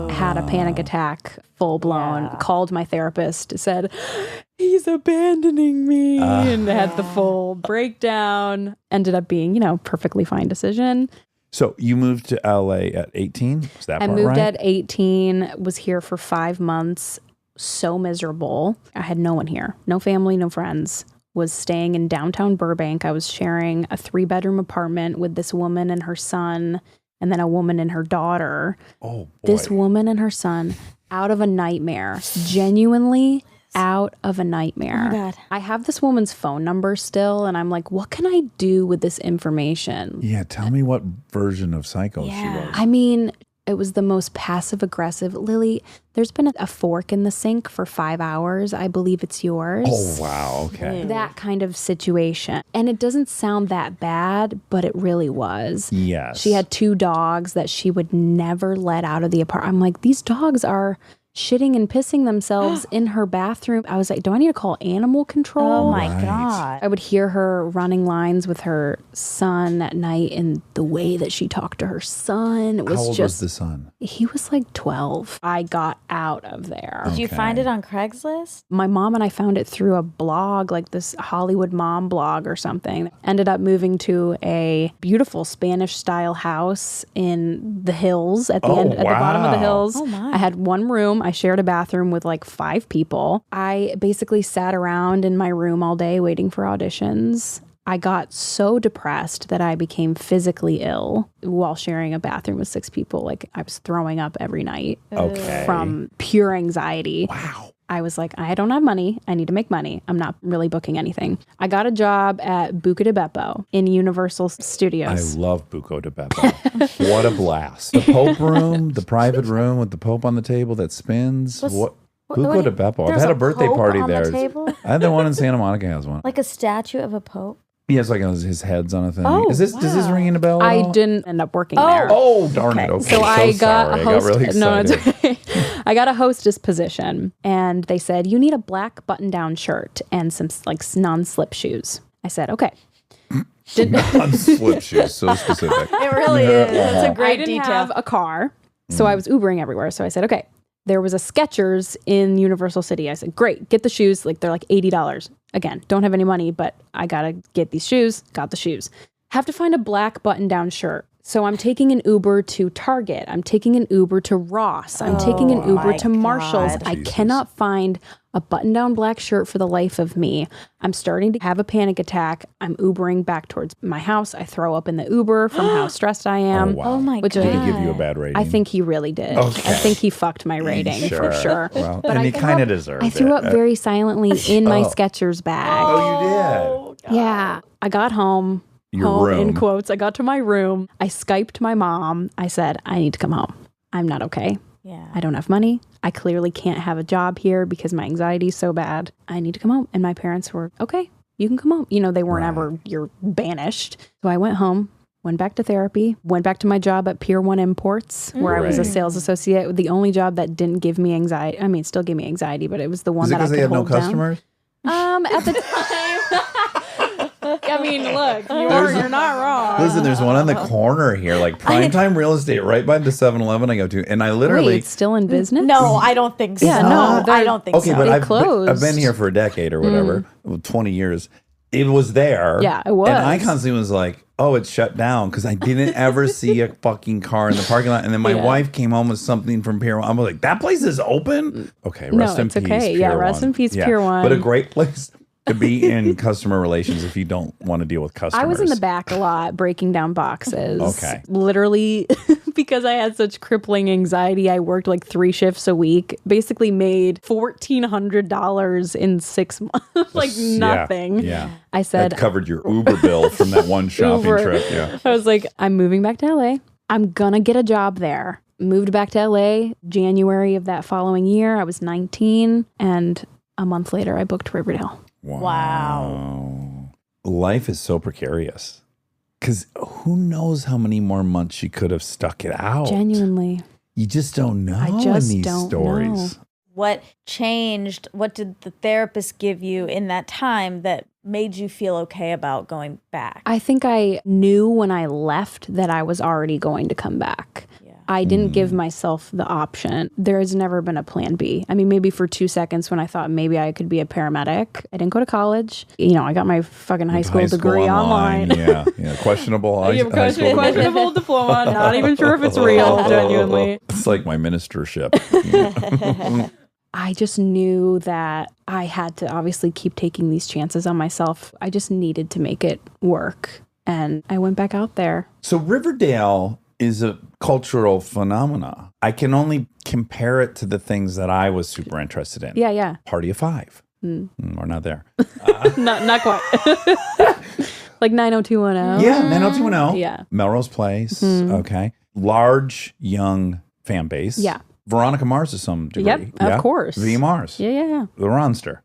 Had a panic attack, full blown. Called my therapist, said, he's abandoning me, and had the full breakdown. Ended up being, perfectly fine decision. So you moved to LA at 18? Is that I part moved right? at 18, was here for 5 months. So miserable. I had no one here, no family, no friends. Was staying in downtown Burbank. I was sharing a 3-bedroom apartment with this woman and her son, and then a woman and her daughter. Oh, boy. This woman and her son, out of a nightmare. Genuinely out of a nightmare. Oh my God. I have this woman's phone number still, and I'm like, what can I do with this information? Yeah, tell me what version of Psycho she Yeah. was. I mean, it was the most passive aggressive. Lily, there's been a fork in the sink for 5 hours. I believe it's yours. Oh, wow. Okay. That kind of situation. And it doesn't sound that bad, but it really was. Yes. She had 2 dogs that she would never let out of the apartment. I'm like, these dogs are shitting and pissing themselves in her bathroom. I was like, do I need to call animal control? Oh my Right. God. I would hear her running lines with her son at night, and the way that she talked to her son, it was How old just, was the son? he was like 12. I got out of there. Did you find it on Craigslist? My mom and I found it through a blog, like this Hollywood mom blog or something. Ended up moving to a beautiful Spanish style house in the hills at the end, at the bottom of the wow. hills. Oh, my. I had one room. I shared a bathroom with like 5 people. I basically sat around in my room all day waiting for auditions. I got so depressed that I became physically ill while sharing a bathroom with 6 people. Like, I was throwing up every night Okay. from pure anxiety. Wow. I was like, I don't have money. I need to make money. I'm not really booking anything. I got a job at Buca de Beppo in Universal I Studios. love Buco de Beppo. What a blast. The Pope room, the private room with the Pope on the table that spins. What? Buco de Beppo. I've There's had a a birthday Pope party on the there. table? I had the one in Santa Monica has one. Like a statue of a pope? He has like his head's on a thing. Oh, Does this wow. ring a bell? at I all? didn't end up working there. Oh, darn it. Okay. So I got sorry. a I got host. really excited. No, it's okay. I got a hostess position, and they said you need a black button-down shirt and some like non-slip shoes. I said okay. Non-slip shoes, so specific. It really is. That's a I great didn't detail. have a car, so I was Ubering everywhere. So I said okay. There was a Skechers in Universal City. I said, great, get the shoes. Like, they're like $80. Again, don't have any money, but I got to get these shoes. Got the shoes. Have to find a black button-down shirt. So I'm taking an Uber to Target. I'm taking an Uber to Ross. I'm taking an Uber my to Marshall's. God. I Jesus. cannot find a button-down black shirt for the life of me. I'm starting to have a panic attack. I'm Ubering back towards my house. I throw up in the Uber from how stressed I am. wow. Oh my Which God. I- Did he give you a bad rating? I think he really did. Okay. I think he fucked my rating for sure. Well, But and I he threw kind of up- deserved I it. threw up very silently in my Skechers bag. Oh, you did? Yeah. I got home. Your home room. in quotes. I got to my room. I Skyped my mom. I said, I need to come home. I'm not okay. Yeah. I don't have money. I clearly can't have a job here because my anxiety is so bad. I need to come home. And my parents were, okay, you can come home. They weren't ever, you're banished. So I went home, went back to therapy, went back to my job at Pier 1 Imports, where I was a Right. sales associate. The only job that didn't give me anxiety. I mean, it still gave me anxiety, but it was the one Is it that I because could they had no hold down. customers? At the time. I mean, look, you're not wrong. Listen, there's one on the corner here, like primetime real estate, right by the 7-Eleven I go to, and I literally. Wait, it's still in business? No, I don't think so. Yeah, no, I don't think Okay, so. but They I've been closed. here for a decade or whatever, 20 years. It was there. Yeah, it was. And I constantly was like, oh, it's shut down because I didn't ever see a fucking car in the parking lot. And then my Yeah. wife came home with something from Pier 1. I was like, that place is open? Okay, No, rest in it's peace, okay. Pier Yeah, 1. rest in peace, Pier 1. But a great place to be in customer relations if you don't want to deal with customers. I was in the back a lot breaking down boxes. Okay. Literally, because I had such crippling anxiety, I worked like 3 shifts a week, basically made $1,400 in 6 months. Like Yeah, nothing. Yeah. I said, That covered your Uber bill from that one shopping Uber. trip. Yeah. I was like, I'm moving back to LA. I'm going to get a job there. Moved back to LA January of that following year. I was 19. And a month later, I booked Riverdale. Wow. Life is so precarious. Because who knows how many more months she could have stuck it out. Genuinely. You just don't know I just in these don't stories. know. What changed? What did the therapist give you in that time that made you feel okay about going back? I think I knew when I left that I was already going to come back. Yeah. I didn't give myself the option. There has never been a plan B. I mean, maybe for 2 seconds when I thought maybe I could be a paramedic. I didn't go to college. You know, I got my fucking high school degree online. Yeah. Questionable high school degree. Questionable diploma. Not even sure if it's real, genuinely. It's like my ministership. I just knew that I had to obviously keep taking these chances on myself. I just needed to make it work. And I went back out there. So Riverdale is a cultural phenomena. I can only compare it to the things that I was super interested in. Yeah. Party of Five. We're not there. Not quite. Like 90210. Yeah, 90210. Yeah. Melrose Place. Okay. Large, young fan base. Yeah. Veronica Mars to some degree. Yep, of course. V. Mars. Yeah. The Ronster.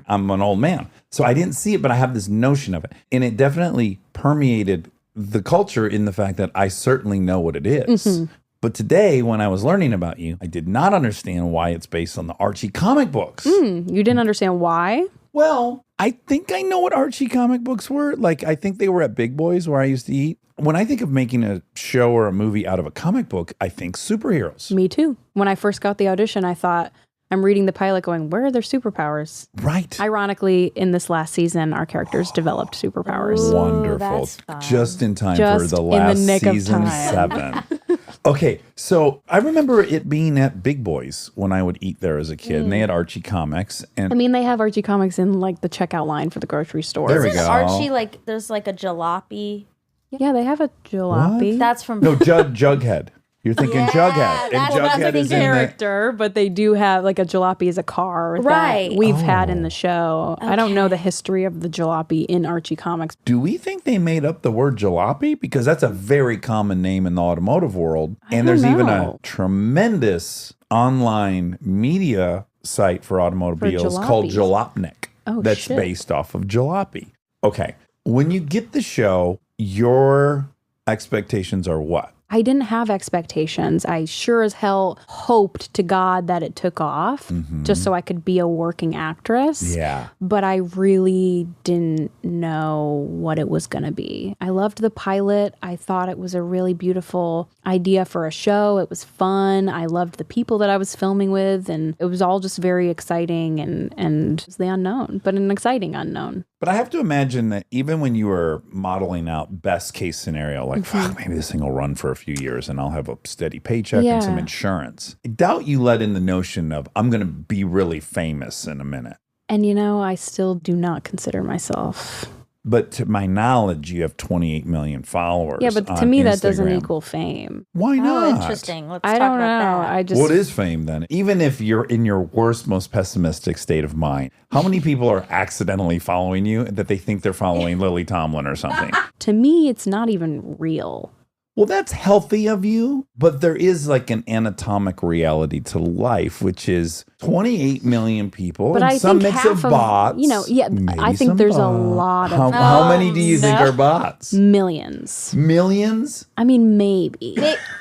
I'm an old man. So I didn't see it, but I have this notion of it. And it definitely permeated the culture in the fact that I certainly know what it is. But today, when I was learning about you, I did not understand why it's based on the Archie comic books. You didn't understand why? Well, I think I know what Archie comic books were. Like, I think they were at Big Boys where I used to eat. When I think of making a show or a movie out of a comic book, I think superheroes. Me too. When I first got the audition, I thought, I'm reading the pilot going, where are their superpowers? Right. Ironically, in this last season, our characters developed superpowers. Wonderful. that's fun. Just in time Just for the in the last nick of season time. 7. Okay, so I remember it being at Big Boys when I would eat there as a kid, and they had Archie comics. And I mean, they have Archie comics in like the checkout line for the grocery store. There we Isn't go. Archie like there's like a jalopy? Yeah, they have a jalopy. That's from no, Jughead. You're thinking Yeah, Jughead. And that's what I'm Jughead is in the... Character, but they do have like a jalopy as a car Right. that we've had in the show. I don't know the history of the jalopy in Archie comics. Do we think they made up the word jalopy? Because that's a very common name in the automotive world. And there's even a know. tremendous online media site for automobiles called jalopies. Jalopnik. Oh, that's shit. based off of jalopy. Okay. When you get the show, your expectations are what? I didn't have expectations. I sure as hell hoped to God that it took off just so I could be a working actress. Yeah. But I really didn't know what it was going to be. I loved the pilot. I thought it was a really beautiful idea for a show. It was fun. I loved the people that I was filming with, and it was all just very exciting and it was the unknown, but an exciting unknown. But I have to imagine that even when you were modeling out best case scenario, like, fuck, maybe this thing will run for a few years and I'll have a steady paycheck and some Yeah. insurance. I doubt you let in the notion of, I'm going to be really famous in a minute. And you know, I still do not consider myself. But to my knowledge, you have 28 million followers. Yeah, but to on me, that doesn't Instagram. equal fame. Why not? Oh, interesting. Let's I talk don't about know. that. I just What is fame then? Even if you're in your worst, most pessimistic state of mind, how many people are accidentally following you that they think they're following Lily Tomlin or something? to me, it's not even real. Well, that's healthy of you, but there is like an anatomic reality to life, which is 28 million people But and I some think mix half of of, bots. you know, yeah, maybe I think some there's a bots. lot of How many do you think no. are bots? millions. Millions? I mean, maybe.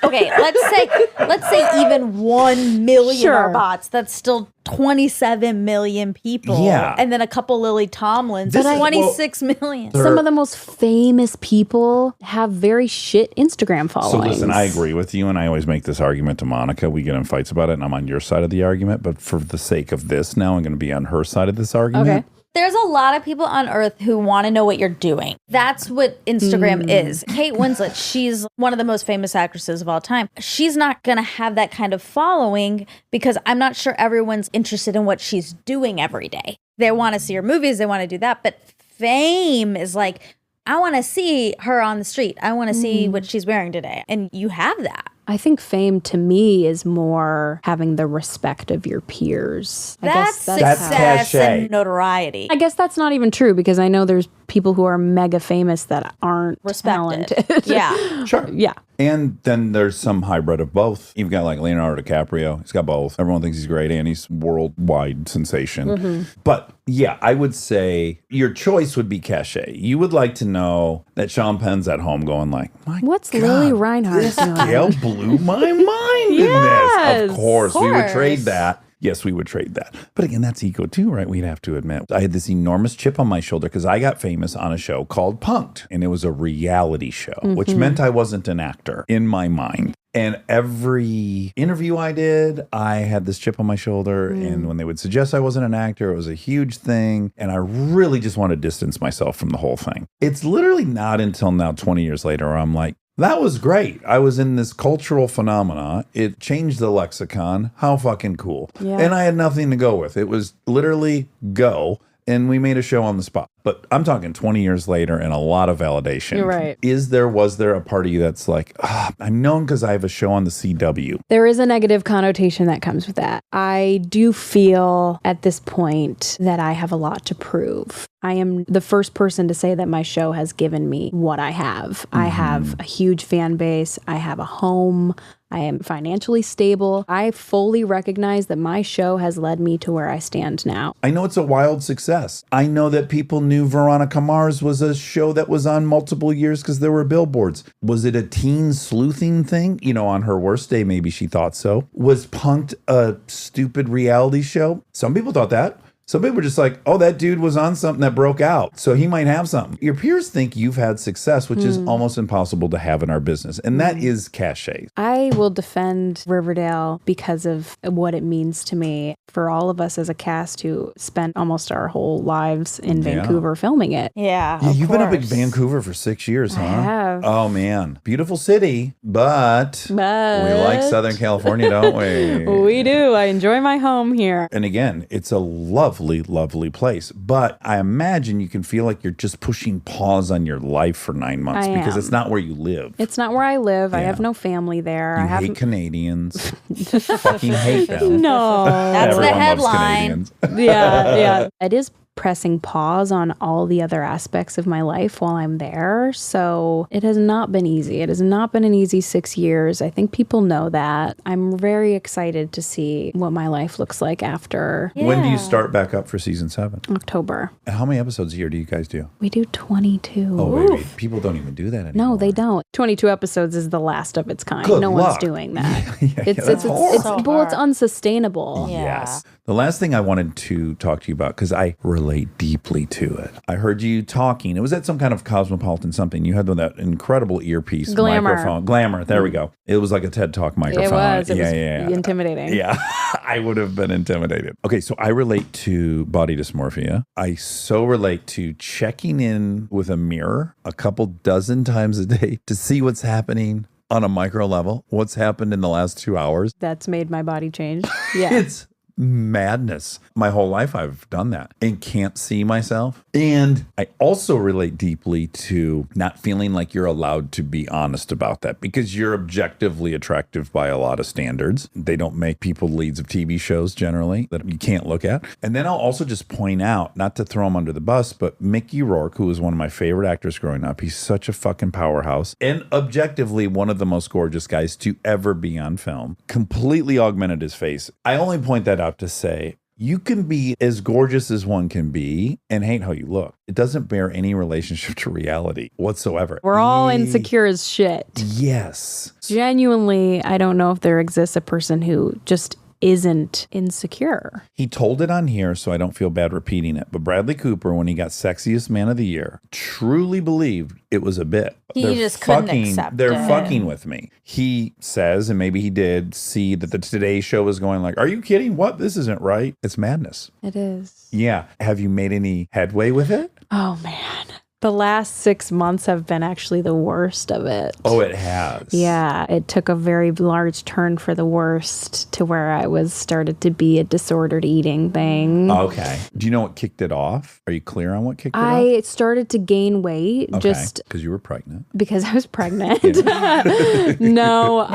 Okay, let's say even 1 million Sure. are bots. That's still 27 million people. Yeah. And then a couple Lily Tomlins. This That's is- 26 million. Some of the most famous people have very shit Instagram So followings. listen, I agree with you, and I always make this argument to Monica. We get in fights about it, and I'm on your side of the argument. But for the sake of this now, I'm going to be on her side of this argument. Okay. There's a lot of people on earth who want to know what you're doing. That's what Instagram is. Kate Winslet, she's one of the most famous actresses of all time. She's not going to have that kind of following because I'm not sure everyone's interested in what she's doing every day. They want to see her movies, they want to do that. But fame is like, I want to see her on the street. I want to see what she's wearing today. And you have that. I think fame to me is more having the respect of your peers. That's That's success cachet. and notoriety. I guess that's not even true because I know there's people who are mega famous that aren't Respected. talented. Yeah. Sure. Yeah. And then there's some hybrid of both. You've got like Leonardo DiCaprio. He's got both. Everyone thinks he's great and he's worldwide sensation. But yeah, I would say your choice would be cachet. You would like to know that Sean Penn's at home going like, What's God, Lili Reinhart this doing? gal blew my mind in this. Of course, we would trade that. Yes, we would trade that. But again, that's ego too, right? We'd have to admit. I had this enormous chip on my shoulder because I got famous on a show called Punk'd. And it was a reality show, which meant I wasn't an actor in my mind. And every interview I did, I had this chip on my shoulder. And when they would suggest I wasn't an actor, it was a huge thing. And I really just want to distance myself from the whole thing. It's literally not until now, 20 years later, where I'm like, that was great. I was in this cultural phenomena. It changed the lexicon. How fucking cool. Yeah. And I had nothing to go with. It was literally go. And we made a show on the spot. But I'm talking 20 years later and a lot of validation. You're right. Was there a part of you that's like, I'm known because I have a show on the CW? There is a negative connotation that comes with that. I do feel at this point that I have a lot to prove. I am the first person to say that my show has given me what I have. I have a huge fan base. I have a home. I am financially stable. I fully recognize that my show has led me to where I stand now. I know it's a wild success. I know that people knew Veronica Mars was a show that was on multiple years because there were billboards. Was it a teen sleuthing thing? You know, on her worst day, maybe she thought so. Was Punk'd a stupid reality show? Some people thought that. Some people were just like, oh, that dude was on something that broke out, so he might have something. Your peers think you've had success, which is almost impossible to have in our business. And that is cachet. I will defend Riverdale because of what it means to me for all of us as a cast who spent almost our whole lives in Vancouver filming it. Yeah, You've been up in Vancouver for 6 years, huh? I have. Oh, man. Beautiful city, but we like Southern California, don't we? We do. I enjoy my home here. And again, it's a lovely, lovely place. But I imagine you can feel like you're just pushing pause on your life for 9 months because it's not where you live. It's not where I live. I have no family there. You hate Canadians. Fucking hate them. No. That's the Everyone loves headline. Canadians. Yeah. It is pressing pause on all the other aspects of my life while I'm there. So it has not been easy. It has not been an easy 6 years. I think people know that. I'm very excited to see what my life looks like after When do you start back up for season 7? October. How many episodes a year do you guys do? We do 22. Oh, baby. People don't even do that anymore. No, they don't. 22 episodes is the last of its kind. Good no luck. one's doing that. It's It's unsustainable. Yeah. Yes. The last thing I wanted to talk to you about, because I relate deeply to it. I heard you talking. It was at some kind of cosmopolitan something. You had that incredible earpiece Glamour. microphone. Glamour. There we go. It was like a TED Talk microphone. It was intimidating. Yeah. I would have been intimidated. Okay, so I relate to body dysmorphia. I so relate to checking in with a mirror a couple dozen times a day to see what's happening on a micro level, what's happened in the last 2 hours. That's made my body change. Yeah. It's madness. My whole life I've done that and can't see myself. And I also relate deeply to not feeling like you're allowed to be honest about that because you're objectively attractive by a lot of standards. They don't make people leads of TV shows generally that you can't look at. And then I'll also just point out, not to throw him under the bus, but Mickey Rourke, who was one of my favorite actors growing up, he's such a fucking powerhouse and objectively one of the most gorgeous guys to ever be on film. Completely augmented his face. I only point that out to say, you can be as gorgeous as one can be and hate how you look. It doesn't bear any relationship to reality whatsoever. We're all insecure as shit. Yes. Genuinely, I don't know if there exists a person who just isn't insecure. He told it on here, so I don't feel bad repeating it. But Bradley Cooper, when he got Sexiest Man of the Year, truly believed it was a bit. He just couldn't accept They're it. fucking with me. He says, and maybe he did, see that the Today Show was going like, are you kidding? What? This isn't right. It's madness. It is. Yeah. Have you made any headway with it? Oh, man. The last 6 months have been actually the worst of it. Oh, it has. Yeah, it took a very large turn for the worst to where I was started to be a disordered eating thing. Okay. Do you know what kicked it off? Are you clear on what kicked it off? I started to gain weight just because you were pregnant. because I was pregnant. I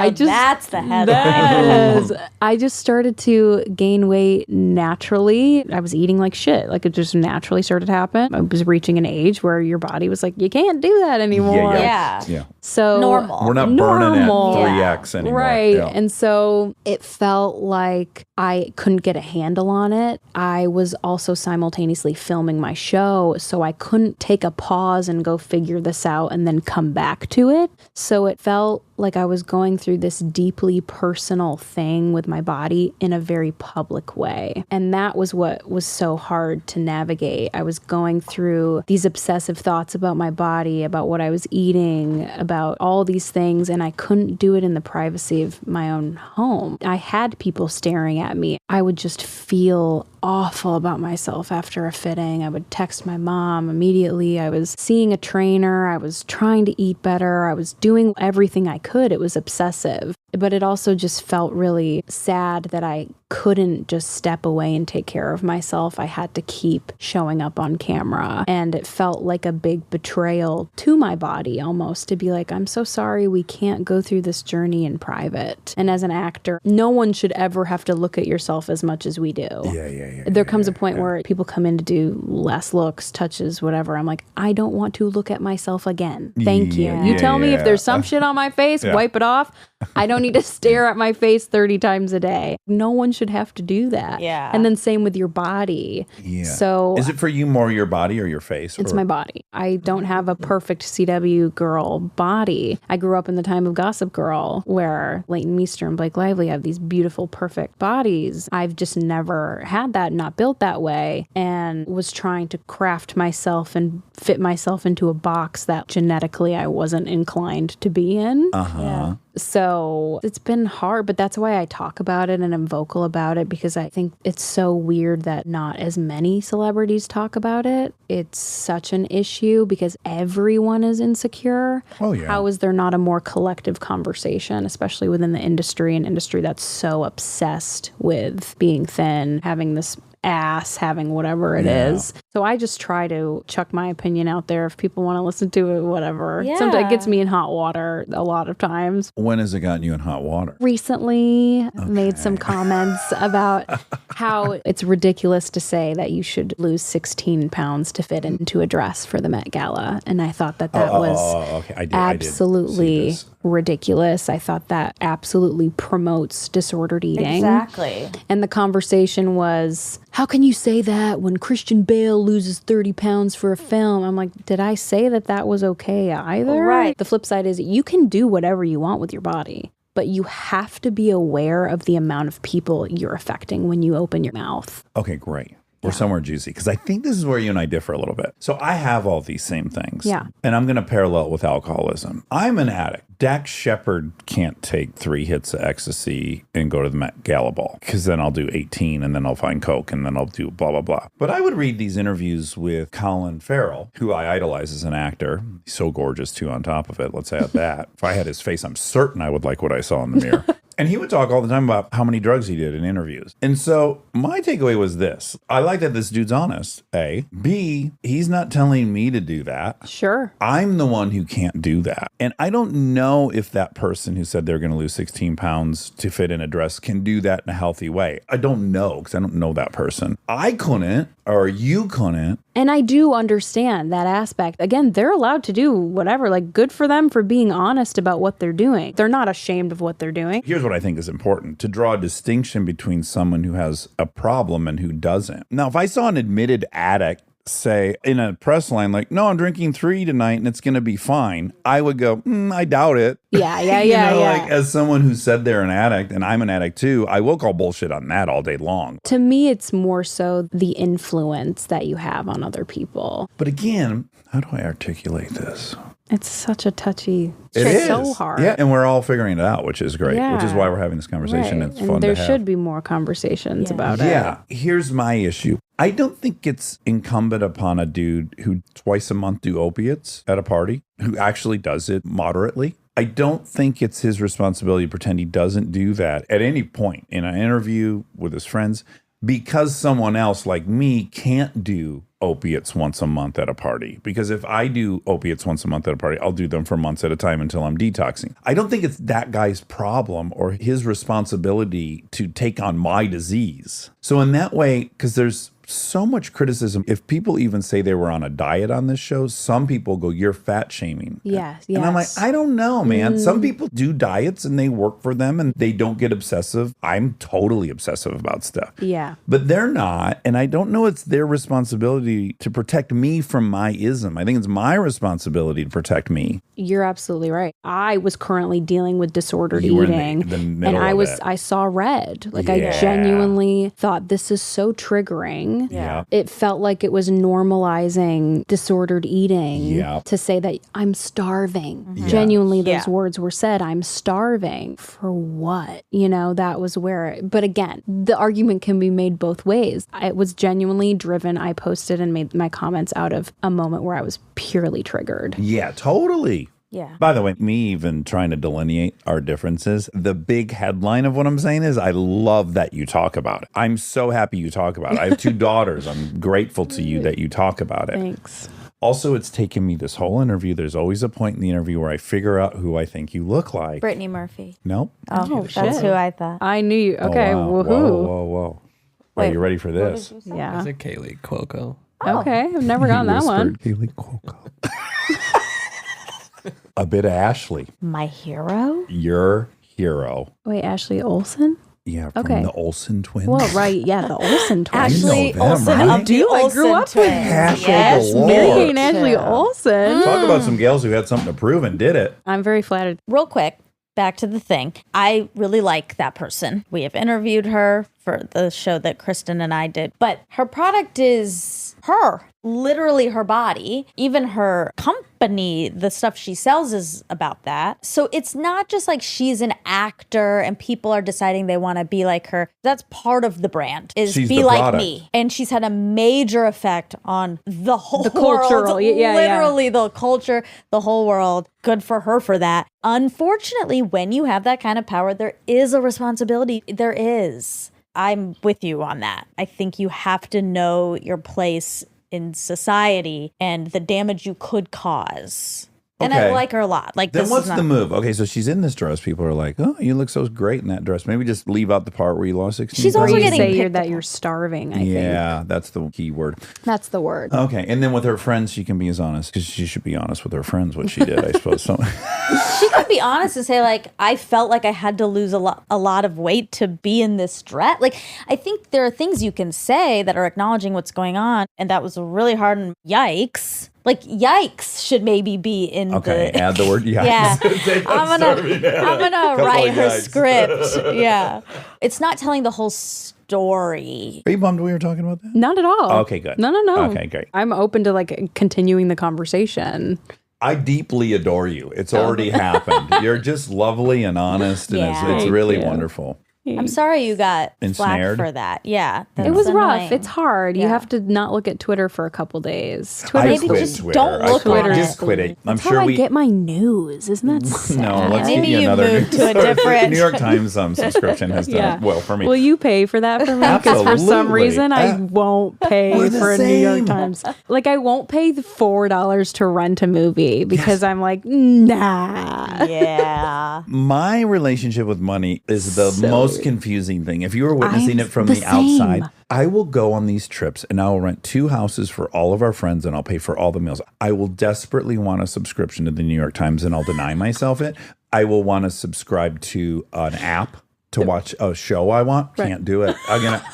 just That's the headline. Yes. I just started to gain weight naturally. I was eating like shit. Like it just naturally started to happen. I was reaching an age where your your body was like, you can't do that anymore. Yeah. So Normal. We're not burning at Normal. 3x anymore. Right. Yeah. And so it felt like I couldn't get a handle on it. I was also simultaneously filming my show, so I couldn't take a pause and go figure this out and then come back to it. So it felt like I was going through this deeply personal thing with my body in a very public way. And that was what was so hard to navigate. I was going through these obsessive thoughts about my body, about what I was eating, about all these things, and I couldn't do it in the privacy of my own home. I had people staring at me. I would just feel awful about myself after a fitting. I would text my mom immediately. I was seeing a trainer. I was trying to eat better. I was doing everything I could. It was obsessive. But it also just felt really sad that I couldn't just step away and take care of myself. I had to keep showing up on camera. And it felt like a big betrayal to my body almost, to be like, I'm so sorry, we can't go through this journey in private. And as an actor, no one should ever have to look at yourself as much as we do. There comes a point where people come in to do less looks, touches, whatever. I'm like, I don't want to look at myself again. Thank you. You tell me if there's some shit on my face, wipe it off. I don't need to stare at my face 30 times a day. No one should have to do that. Yeah. And then same with your body. Yeah. So is it for you more your body or your face? it's my body. I don't have a perfect CW girl body. I grew up in the time of Gossip Girl, where Leighton Meester and Blake Lively have these beautiful, perfect bodies. I've just never had that, not built that way, and was trying to craft myself and fit myself into a box that genetically I wasn't inclined to be in. So it's been hard, but that's why I talk about it and I'm vocal about it, because I think it's so weird that not as many celebrities talk about it. It's such an issue because everyone is insecure. Oh, yeah. How is there not a more collective conversation, especially within the industry, an industry that's so obsessed with being thin, having this ass, having whatever it is. So I just try to chuck my opinion out there. If people want to listen to it, whatever. Yeah. Sometimes it gets me in hot water a lot of times. When has it gotten you in hot water? Recently made some comments about how it's ridiculous to say that you should lose 16 pounds to fit into a dress for the Met Gala. And I thought that was I did absolutely see this. ridiculous. I thought that absolutely promotes disordered eating. Exactly. And the conversation was, how can you say that when Christian Bale loses 30 pounds for a film? I'm like, did I say that that was okay either? Right. The flip side is you can do whatever you want with your body, but you have to be aware of the amount of people you're affecting when you open your mouth. Okay, great. We're somewhere juicy, because I think this is where you and I differ a little bit. So I have all these same things. Yeah. And I'm going to parallel it with alcoholism. I'm an addict. Dax Shepard can't take 3 hits of ecstasy and go to the Met Gala ball, because then I'll do 18 and then I'll find Coke and then I'll do blah, blah, blah. But I would read these interviews with Colin Farrell, who I idolize as an actor. He's so gorgeous, too, on top of it. Let's add that. If I had his face, I'm certain I would like what I saw in the mirror. And he would talk all the time about how many drugs he did in interviews. And so my takeaway was this. I like that this dude's honest, A. B, he's not telling me to do that. Sure. I'm the one who can't do that. And I don't know if that person who said they're going to lose 16 pounds to fit in a dress can do that in a healthy way. I don't know, because I don't know that person. I couldn't, or you couldn't. And I do understand that aspect. Again, they're allowed to do whatever. Like, good for them for being honest about what they're doing. They're not ashamed of what they're doing. Here's what I think is important, to draw a distinction between someone who has a problem and who doesn't. Now, if I saw an admitted addict say in a press line, like, no, I'm drinking 3 tonight and it's going to be fine, I would go, I doubt it. Yeah. Like, as someone who said they're an addict, and I'm an addict too, I will call bullshit on that all day long. To me, it's more so the influence that you have on other people. But again, how do I articulate this? It's such a touchy, It it's is so hard. Yeah, and we're all figuring it out, which is great, which is Yeah. why we're having this conversation. Right. It's And fun there to have. should be more conversations about it. Yeah. Here's my issue. I don't think it's incumbent upon a dude who twice a month do opiates at a party, who actually does it moderately. I don't think it's his responsibility to pretend he doesn't do that at any point in an interview with his friends, because someone else like me can't do opiates once a month at a party. Because if I do opiates once a month at a party, I'll do them for months at a time until I'm detoxing. I don't think it's that guy's problem or his responsibility to take on my disease. So in that way, because there's so much criticism. If people even say they were on a diet on this show, some people go, you're fat shaming. Yes. And I'm like, I don't know, man. Some people do diets and they work for them and they don't get obsessive. I'm totally obsessive about stuff. Yeah. But they're not. And I don't know it's their responsibility to protect me from my ism. I think it's my responsibility to protect me. You're absolutely right. I was currently dealing with disordered You were in eating. the middle and of it. I saw red. Like Yeah. I genuinely thought this is so triggering. Yeah. It felt like it was normalizing disordered eating Yeah. to say that I'm starving. Yeah. Genuinely, those Yeah. words were said. I'm starving. For what? You know, that was where, but again, the argument can be made both ways. It was genuinely driven. I posted and made my comments out of a moment where I was purely triggered. Yeah, totally. Yeah. By the way, me even trying to delineate our differences, the big headline of what I'm saying is I love that you talk about it. I'm so happy you talk about it. I have 2 daughters. I'm grateful to you that you talk about it. Thanks. Also, it's taken me this whole interview. There's always a point in the interview where I figure out who I think you look like. Brittany Murphy. Nope. Oh, that's shit. who I thought. I knew you. Okay. Oh, wow. Woohoo. Whoa. Are Wait, you ready for this? Yeah. Is it Kaylee Cuoco? Okay. I've never gotten that one. Lili Cuoco. A bit of Ashley, My hero? your hero. Wait, Ashley Olsen? Yeah, from Okay. the Olsen twins. Well, right. Yeah, the Olsen twins. Ashley them, Olsen right? of the I Olsen grew up with twins. Ashley Yes, galore. me Marrying Ashley too. Olsen. Talk about some gals who had something to prove and did it. I'm very flattered. Real quick, back to the thing. I really like that person. We have interviewed her for the show that Kristen and I did, but her product is her, literally her body. Even her company, the stuff she sells is about that. So it's not just like she's an actor and people are deciding they want to be like her. That's part of the brand, is She's be the like product. me. And she's had a major effect on the whole cultural, world. yeah. Literally the culture, the whole world. Good for her for that. Unfortunately, when you have that kind of power, there is a responsibility. There is. I'm with you on that. I think you have to know your place in society and the damage you could cause. And I Okay. like her a lot. Like, Then this what's is not, the move? Okay, so she's in this dress. People are like, "Oh, you look so great in that dress." Maybe just leave out the part where you lost 16 She's also Or you getting say picked that upon. you're starving, I think. Yeah, that's the key word. That's the word. Okay, and then with her friends, she can be as honest because she should be honest with her friends what she did, I suppose. So, She could be honest and say, like, I felt like I had to lose a lot of weight to be in this dress. Like, I think there are things you can say that are acknowledging what's going on, and that was really hard. And yikes. Like, yikes should maybe be in okay, the... add the word yikes. Yeah, Take that I'm starving at it. gonna Couple write of her yikes. script. Yeah, it's not telling the whole story. Are you bummed we were talking about that? Not at all. Okay, good. No. Okay, great. I'm open to like continuing the conversation. I deeply adore you. It's already happened. You're just lovely and honest, and Yeah. it's Thank really you. wonderful. I'm sorry you got Ensnared? flack for that. Yeah, It was that's rough. annoying. It's hard. You Yeah. have to not look at Twitter for a couple days. I Twitter's Maybe quit just Twitter. don't I look quit. on Just it. quit it. I'm That's sure how we. I get my news. Isn't that sad? No, let's Maybe get you you another moved to a different- New York Times subscription has done Yeah. well for me. Will you pay for that for me? Because for some Absolutely. reason I won't pay We're the for a New York same. Times. Like I won't pay the $4 to rent a movie because I'm like, nah. Yeah. My relationship with money is the So- most confusing thing. If you were witnessing I'm it from the the outside, same. I will go on these trips and I will rent 2 houses for all of our friends and I'll pay for all the meals. I will desperately want a subscription to the New York Times and I'll deny myself it. I will want to subscribe to an app to watch a show I want. Can't do it.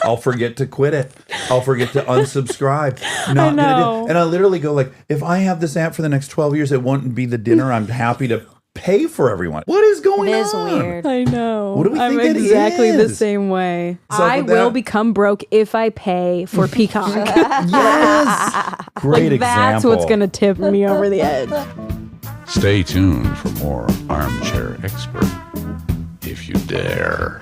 I'll forget to quit it. I'll forget to unsubscribe. Not gonna know. do. And I literally go like, if I have this app for the next 12 years, it won't be the dinner I'm happy to pay for everyone. What is going It on? is weird. I know. What do we I'm think it exactly the is? same way. So I with will that- become broke if I pay for Peacock. Yes. Great example. That's what's going to tip me over the edge. Stay tuned for more Armchair Expert, if you dare.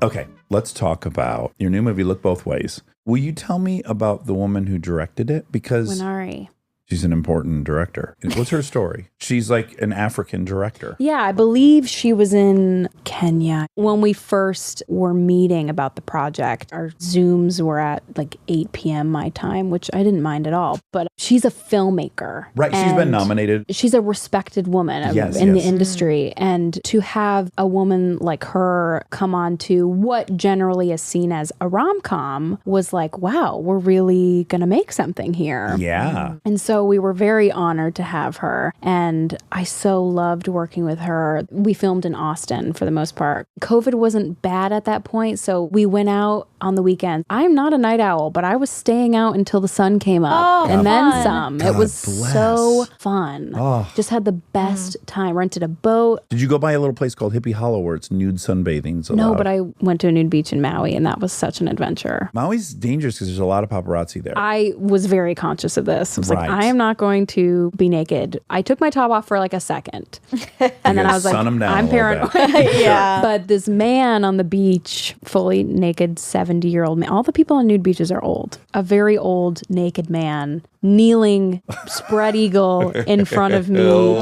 Okay, let's talk about your new movie, Look Both Ways. Will you tell me about the woman who directed it? Because Wondery. She's an important director. What's her story? She's like an African director. Yeah, I believe she was in Kenya. When we first were meeting about the project, our Zooms were at like 8 p.m. my time, which I didn't mind at all. But she's a filmmaker. Right. She's been nominated. She's a respected woman in the industry. And to have a woman like her come on to what generally is seen as a rom-com was like, wow, we're really going to make something here. Yeah. And so we were very honored to have her. And I so loved working with her. We filmed in Austin for the most part. COVID wasn't bad at that point. So we went out on the weekends. I'm not a night owl, but I was staying out until the sun came up and then some. It was so fun. Just had the best time. Rented a boat. Did you go by a little place called Hippie Hollow where it's nude sunbathing? No, but I went to a nude beach in Maui and that was such an adventure. Maui's dangerous because there's a lot of paparazzi there. I was very conscious of this. I was like, I am not going to be naked. I took my top off for like a second. And then I was like, I'm paranoid. Yeah. But this man on the beach, fully naked 70-year-old man. All the people on nude beaches are old. A very old naked man kneeling spread eagle in front of me,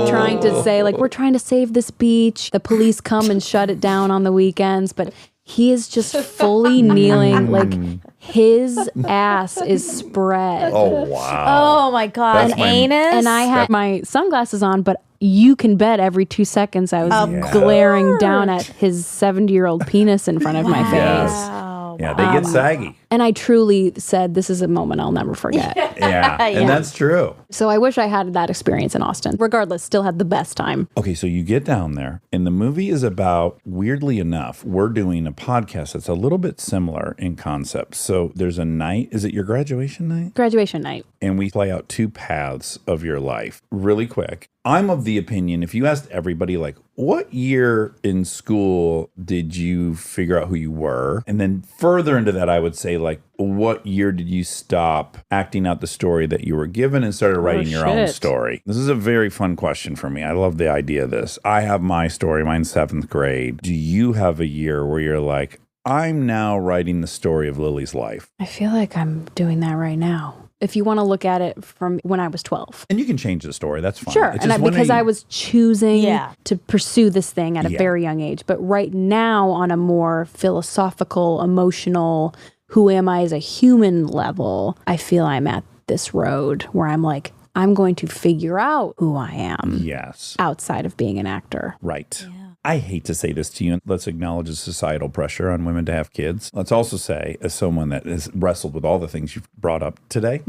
trying to say, like, we're trying to save this beach. The police come and shut it down on the weekends. But he is just fully kneeling, like his ass is spread. Oh, wow. Oh, my God. That's An anus? And I had my sunglasses on, but you can bet every 2 seconds I was glaring down at his 70-year-old penis in front of my face. Yes. Yeah, they get saggy. And I truly said, this is a moment I'll never forget. Yeah, and that's true. So I wish I had that experience in Austin. Regardless, still had the best time. Okay, so you get down there, and the movie is about, weirdly enough, we're doing a podcast that's a little bit similar in concept. So there's a night, is it your graduation night? Graduation night. And we play out 2 paths of your life really quick. I'm of the opinion, if you asked everybody, like, what year in school did you figure out who you were? And then further into that, I would say, like, what year did you stop acting out the story that you were given and started writing your own story? This is a very fun question for me. I love the idea of this. I have my story. Mine's 7th grade. Do you have a year where you're like, I'm now writing the story of Lili's life? I feel like I'm doing that right now. If you want to look at it from when I was 12. And you can change the story. That's fine. Sure. And because I was choosing to pursue this thing at a very young age. But right now, on a more philosophical, emotional, who am I as a human level, I feel I'm at this road where I'm like, I'm going to figure out who I am. Yes. Outside of being an actor. Right. Yeah. I hate to say this to you. Let's acknowledge the societal pressure on women to have kids. Let's also say, as someone that has wrestled with all the things you've brought up today,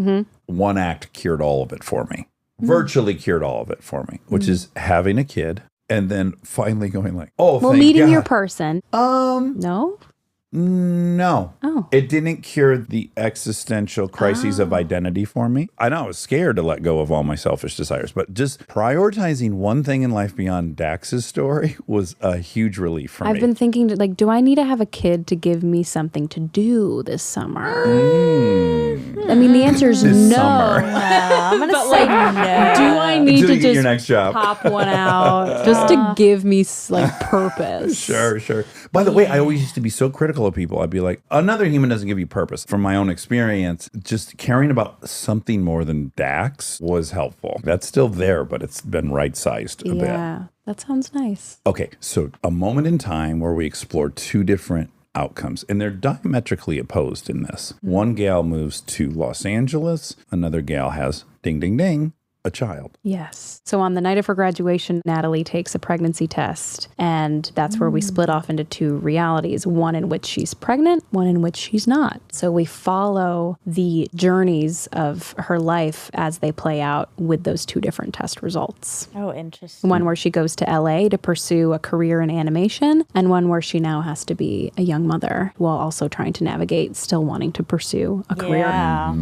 one act cured all of it for me. Virtually cured all of it for me, which is having a kid and then finally going like, oh, well, thank meeting God. your person. No? No. Oh. It didn't cure the existential crises of identity for me. I know I was scared to let go of all my selfish desires, but just prioritizing one thing in life beyond Dax's story was a huge relief for me. I've been thinking, like, do I need to have a kid to give me something to do this summer? I mean, the answer is This no. summer. I'm going to say no. Do I need Until to you get just your next job. pop one out just to give me like purpose? Sure. By the way, I always used to be so critical of people. I'd be like, another human doesn't give you purpose. From my own experience, just caring about something more than Dax was helpful. That's still there, but it's been right-sized a bit. Yeah, that sounds nice. Okay, so a moment in time where we explore 2 different outcomes, and they're diametrically opposed in this. One gal moves to Los Angeles. Another gal has, ding, ding, ding, a child. Yes. So on the night of her graduation, Natalie takes a pregnancy test, and that's where we split off into 2 realities, one in which she's pregnant, one in which she's not. So we follow the journeys of her life as they play out with those 2 different test results. Oh, interesting. One where she goes to LA to pursue a career in animation, and one where she now has to be a young mother while also trying to navigate still wanting to pursue a career. Yeah.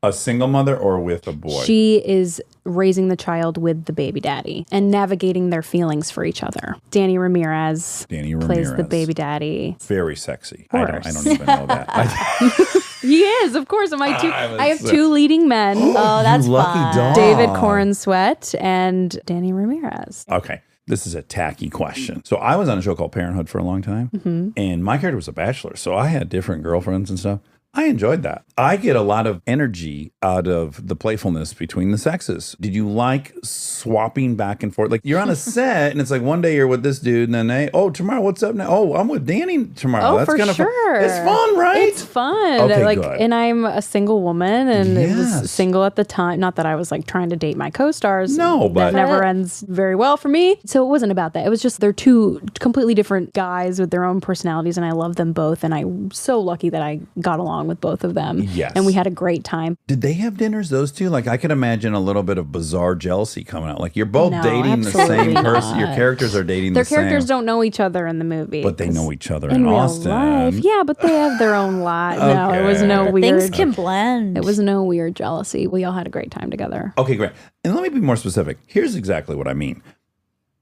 A single mother or with a boy? She is raising the child with the baby daddy and navigating their feelings for each other. Danny Ramirez plays the baby daddy. Very sexy. Of I course. don't even know that. He is, of course. I have 2 leading men. Oh, that's lucky fun. dog. David Cornsweet and Danny Ramirez. Okay. This is a tacky question. So I was on a show called Parenthood for a long time, and my character was a bachelor. So I had different girlfriends and stuff. I enjoyed that. I get a lot of energy out of the playfulness between the sexes. Did you like swapping back and forth? Like you're on a set and it's like one day you're with this dude and then tomorrow what's up now? Oh, I'm with Danny tomorrow. Oh, That's for kind of sure. It's fun, right? It's fun. Okay, good. And I'm a single woman and it Yes. was single at the time. Not that I was like trying to date my co-stars. No, but- that never ends very well for me. So it wasn't about that. It was just they're two completely different guys with their own personalities and I love them both. And I'm so lucky that I got along with both of them. Yes. And we had a great time. Did they have dinners, those two? Like, I could imagine a little bit of bizarre jealousy coming out. Like, you're both No, dating the absolutely same person. not. Your characters are dating Their the same. characters don't know each other in the movie. But they know each other in in real Austin. life. Yeah, but they have their own lot. No, it was no Okay. weird. Things can blend. It was no weird jealousy. We all had a great time together. Okay, great. And let me be more specific. Here's exactly what I mean.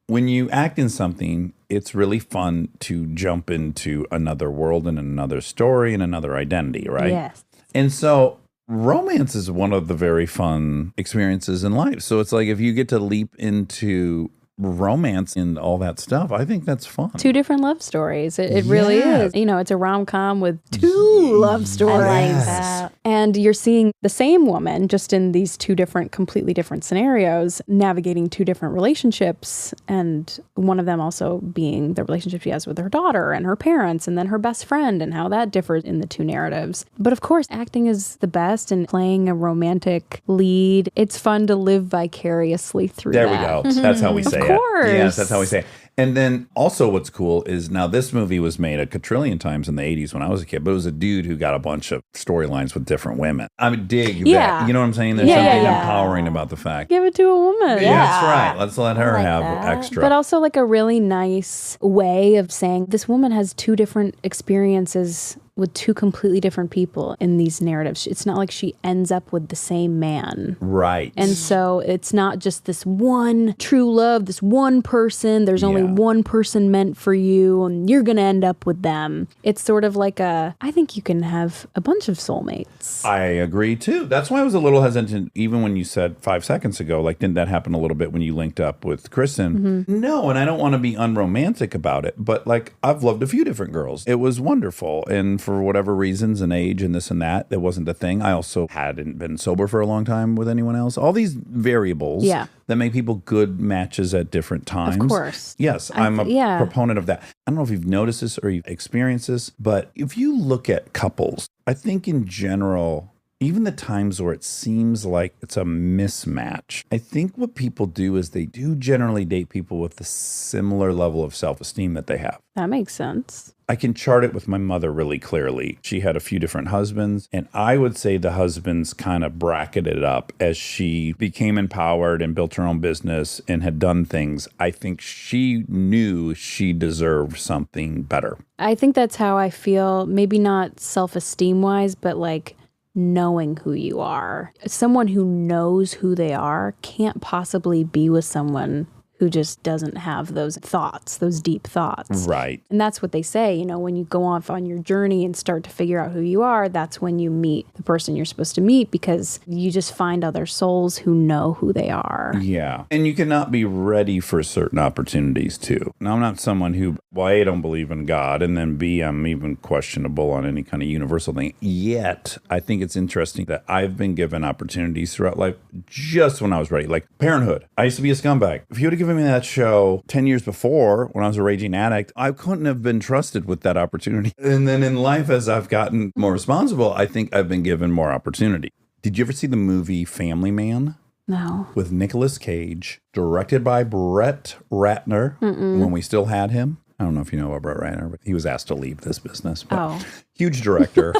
When you act in something, it's really fun to jump into another world and another story and another identity, right? Yes. And so romance is one of the very fun experiences in life. So it's like if you get to leap into romance and all that stuff, I think that's fun. Two different love stories. It really Yeah. is. You know, it's a rom-com with two love stories. I like Yes. that. And you're seeing the same woman just in these two different, completely different scenarios, navigating two different relationships. And one of them also being the relationship she has with her daughter and her parents, and then her best friend, and how that differs in the two narratives. But of course, acting is the best, and playing a romantic lead, it's fun to live vicariously through There that. we go. That's how we say it. course. Yes, that's how we say it. And then also what's cool is now this movie was made a quadrillion times in the 80s when I was a kid, but it was a dude who got a bunch of storylines with different women. I mean, dig Yeah. that. You know what I'm saying? There's Yeah, something yeah. empowering about the fact. Give it to a woman. Yeah, that's right. Let's let her I like have that. extra. But also like a really nice way of saying this woman has two different experiences with two completely different people in these narratives. It's not like she ends up with the same man. right. And so it's not just this one true love, this one person. There's only Yeah. one person meant for you and you're going to end up with them. It's sort of like I think you can have a bunch of soulmates. I agree too. That's why I was a little hesitant, even when you said 5 seconds ago, like, didn't that happen a little bit when you linked up with Kristen? No, and I don't want to be unromantic about it, but like, I've loved a few different girls. It was wonderful. And for whatever reasons and age and this and that wasn't a thing. I also hadn't been sober for a long time with anyone else. All these variables Yeah. that make people good matches at different times. Of course. Yes, I'm a yeah. proponent of that. I don't know if you've noticed this or you've experienced this, but if you look at couples, I think in general, even the times where it seems like it's a mismatch, I think what people do is they do generally date people with a similar level of self-esteem that they have. That makes sense. I can chart it with my mother really clearly. She had a few different husbands, and I would say the husbands kind of bracketed up as she became empowered and built her own business and had done things. I think she knew she deserved something better. I think that's how I feel, maybe not self-esteem wise, but like knowing who you are. Someone who knows who they are can't possibly be with someone who just doesn't have those thoughts, those deep thoughts. Right. And that's what they say, you know, when you go off on your journey and start to figure out who you are, that's when you meet the person you're supposed to meet, because you just find other souls who know who they are. Yeah. And you cannot be ready for certain opportunities too. Now, I'm not someone who, well, A, don't believe in God, and then B, I'm even questionable on any kind of universal thing. Yet, I think it's interesting that I've been given opportunities throughout life just when I was ready. Like Parenthood. I used to be a scumbag. If you would have given me that show 10 years before when I was a raging addict, I couldn't have been trusted with that opportunity. And then in life, as I've gotten more responsible, I think I've been given more opportunity. Did you ever see the movie Family Man? No. With Nicolas Cage, directed by Brett Ratner, when we still had him. I don't know if you know about Brett Ratner, but he was asked to leave this business. But Oh. huge director.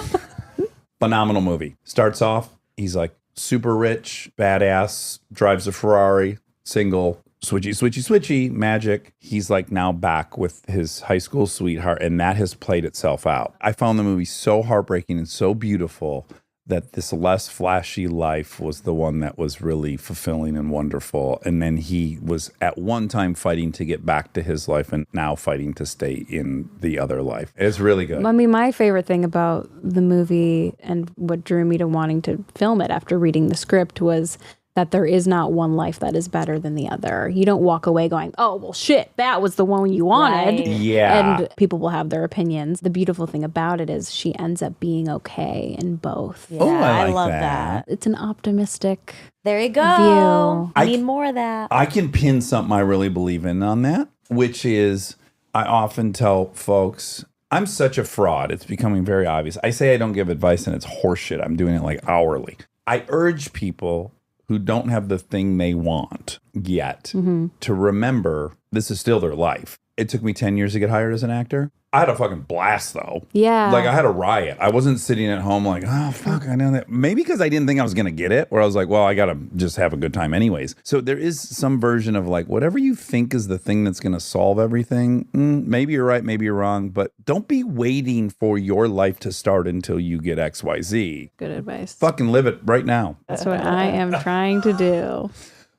Phenomenal movie. Starts off, he's like super rich, badass, drives a Ferrari, single, switchy, magic. He's like now back with his high school sweetheart, and that has played itself out. I found the movie so heartbreaking and so beautiful that this less flashy life was the one that was really fulfilling and wonderful. And then he was at one time fighting to get back to his life and now fighting to stay in the other life. It's really good. I mean, my favorite thing about the movie and what drew me to wanting to film it after reading the script was that there is not one life that is better than the other. You don't walk away going, oh, well, shit, that was the one you wanted. Right. Yeah. And people will have their opinions. The beautiful thing about it is she ends up being okay in both. Yeah, Oh, I like love that. It's an optimistic There you go. view. I need more of that. I can pin something I really believe in on that, which is I often tell folks, I'm such a fraud. It's becoming very obvious. I say I don't give advice and it's horseshit. I'm doing it like hourly. I urge people who don't have the thing they want yet to remember this is still their life. It took me 10 years to get hired as an actor. I had a fucking blast though. Yeah. Like I had a riot. I wasn't sitting at home like, oh, fuck, I know that. Maybe because I didn't think I was going to get it, or I was like, well, I got to just have a good time anyways. So there is some version of like, whatever you think is the thing that's going to solve everything, maybe you're right, maybe you're wrong, but don't be waiting for your life to start until you get XYZ. Good advice. Fucking live it right now. That's what I am trying to do.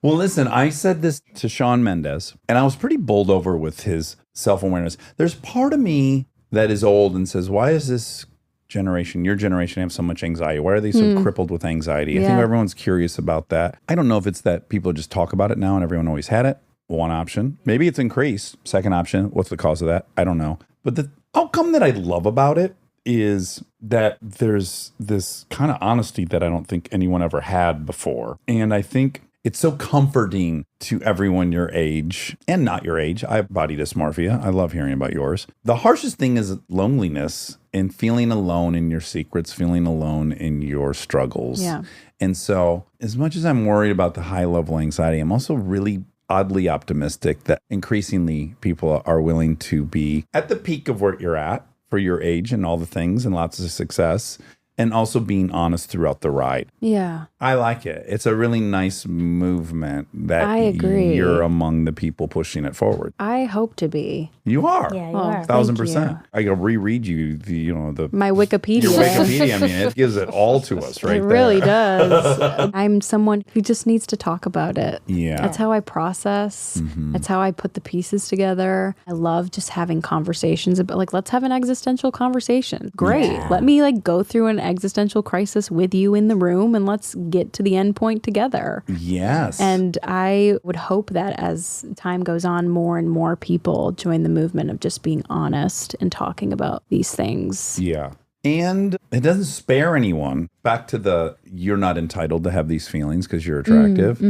Well, listen, I said this to Shawn Mendes, and I was pretty bowled over with his self-awareness. There's part of me that is old and says, why is this generation, your generation, have so much anxiety? Why are they so crippled with anxiety? I think Yeah. everyone's curious about that. I don't know if it's that people just talk about it now and everyone always had it. One option. Maybe it's increased. Second option. What's the cause of that? I don't know. But the outcome that I love about it is that there's this kind of honesty that I don't think anyone ever had before. And I think it's so comforting to everyone your age and not your age. I have body dysmorphia. I love hearing about yours. The harshest thing is loneliness and feeling alone in your secrets, feeling alone in your struggles. Yeah. And so as much as I'm worried about the high level anxiety, I'm also really oddly optimistic that increasingly people are willing to be at the peak of where you're at for your age and all the things and lots of success, and also being honest throughout the ride. Yeah. I like it. It's a really nice movement that I agree. you're among the people pushing it forward. I hope to be. You are. Yeah, you Oh, are. 1,000%. I can reread you the My Wikipedia. your Wikipedia. I mean, it gives it all to us right It really there. does. I'm someone who just needs to talk about it. Yeah. That's how I process. That's how I put the pieces together. I love just having conversations about, like, let's have an existential conversation. Great. Yeah. Let me like go through an existential crisis with you in the room and let's get to the end point together. Yes. And I would hope that as time goes on, more and more people join the movement of just being honest and talking about these things. Yeah. And it doesn't spare anyone. Back to the you're not entitled to have these feelings because you're attractive.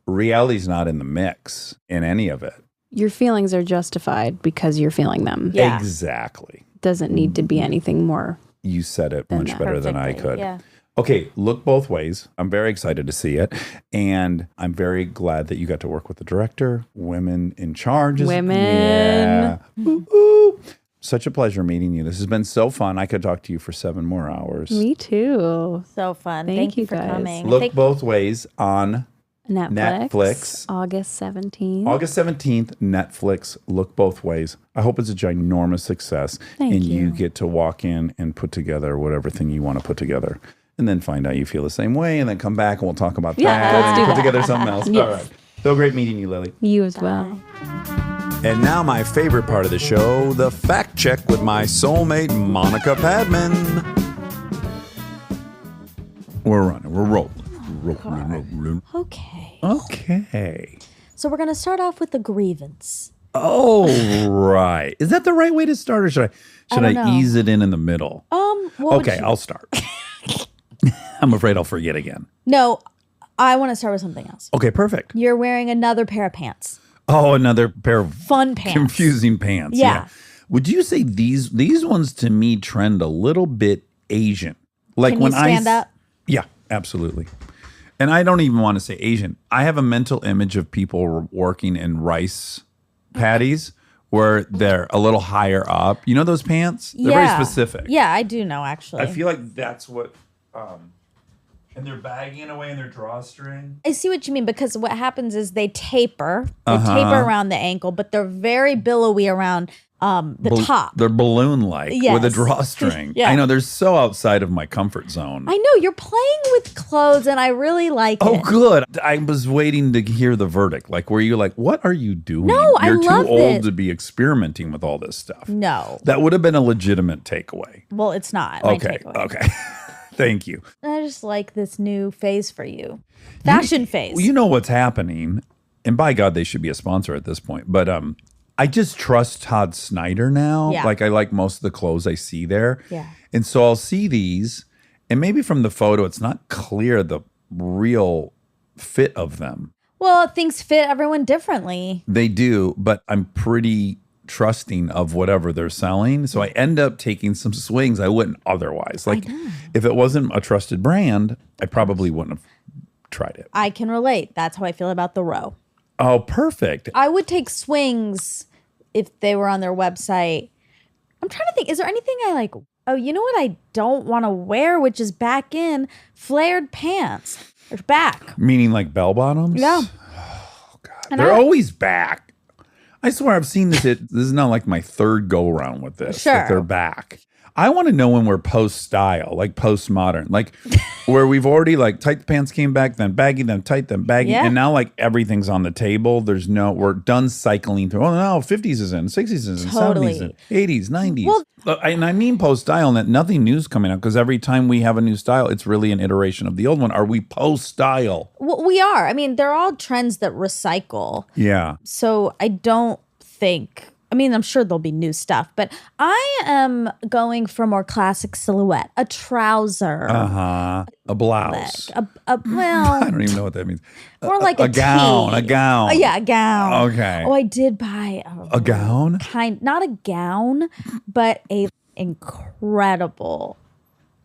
Reality's not in the mix in any of it. Your feelings are justified because you're feeling them. Yeah. Exactly. Doesn't need to be anything more. You said it much that. better than I Perfectly, could. yeah. Okay, look both ways. I'm very excited to see it. And I'm very glad that you got to work with the director, women in charge. Women. Yeah. Ooh. Such a pleasure meeting you. This has been so fun. I could talk to you for 7 more hours. Me too. So fun. Thank Thank you you for guys. coming. Look Thank- both ways on Netflix. August 17th. August 17th, Netflix. Look both ways. I hope it's a ginormous success. Thank and you. get to walk in and put together whatever thing you want to put together. And then find out you feel the same way. And then come back and we'll talk about Yeah, that. let's do Put that. together something else. Yes. All right. So great meeting you, Lily. You as well. And now my favorite part of the show, the fact check with my soulmate, Monica Padman. We're running. We're rolling. Rolling. Okay. Okay. So we're going to start off with the grievance. Oh, right. Is that the right way to start, or should don't I know. ease it in the middle? What would Okay, you- I'll start. I'm afraid I'll forget again. No, I want to start with something else. Okay, perfect. You're wearing another pair of pants. Oh, another pair of Fun pants. confusing pants. Yeah. Would you say these ones to me trend a little bit Asian? Like Can when you stand I up? Yeah, absolutely. And I don't even want to say Asian. I have a mental image of people working in rice paddies where they're a little higher up. You know those pants? They're very specific. Yeah, I do know, actually. I feel like that's what and they're bagging away in their drawstring. I see what you mean, because what happens is they taper. They Uh-huh. taper around the ankle, but they're very billowy around the top. They're balloon-like with a Yes. drawstring. Yeah. I know, they're so outside of my comfort zone. I know, you're playing with clothes, and I really like Oh, it. good. I was waiting to hear the verdict. Like, were you like, what are you doing? No, I You're loved too old it. to be experimenting with all this stuff. No. That would have been a legitimate takeaway. Well, it's not. my Okay. takeaway. Okay. Thank you. I just like this new phase for you. Fashion phase. You know what's happening, and by God, they should be a sponsor at this point. But I just trust Todd Snyder now. Yeah. Like I like most of the clothes I see there. Yeah. And so I'll see these, and maybe from the photo, it's not clear the real fit of them. Well, things fit everyone differently. They do, but I'm pretty trusting of whatever they're selling. So I end up taking some swings I wouldn't otherwise. Like if it wasn't a trusted brand, I probably wouldn't have tried it. I can relate. That's how I feel about the row. Oh, perfect. I would take swings if they were on their website. I'm trying to think, is there anything I like? Oh, you know what I don't want to wear, which is back in flared pants. Or back. Meaning like bell bottoms? Yeah. Oh, God. And They're I- always back. I swear I've seen this. This is not like my third go around with this. Sure. That they're back. I want to know when we're post style, like post modern, like where we've already like tight pants came back, then baggy, then tight, then baggy. Yeah. And now like everything's on the table. We're done cycling through. Oh no, 50s is in, 60s is in, Totally. 70s in, 80s, 90s. Well- And I mean post style and that nothing new's coming out because every time we have a new style, it's really an iteration of the old one. Are we post style? Well, we are. I mean, they're all trends that recycle. Yeah. So I don't think, I mean, I'm sure there'll be new stuff, but I am going for more classic silhouette, a trouser, A blouse. well, I don't even know what that means. more like a gown. tee. A gown. Oh, yeah, a gown. Okay. Oh, I did buy A gown? not a gown, but a incredible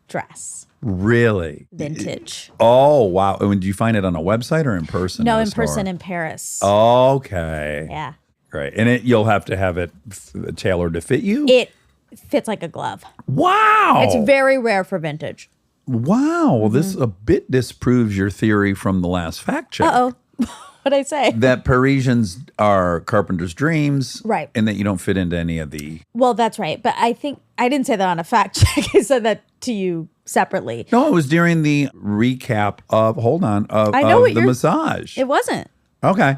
dress, Really? vintage. Oh, wow. And did you find it on a website or in person? No, at a in person store? in Paris. Okay. Yeah. Great. And you'll have to have it tailored to fit you? It fits like a glove. Wow. It's very rare for vintage. Wow. Well, this a bit disproves your theory from the last fact check. Uh-oh. What'd I say? That Parisians are carpenter's dreams. Right. And that you don't fit into any of the... Well, that's right. But I think I didn't say that on a fact check. I said that to you separately. No, it was during the recap of, I know what the you're- massage. It wasn't. Okay.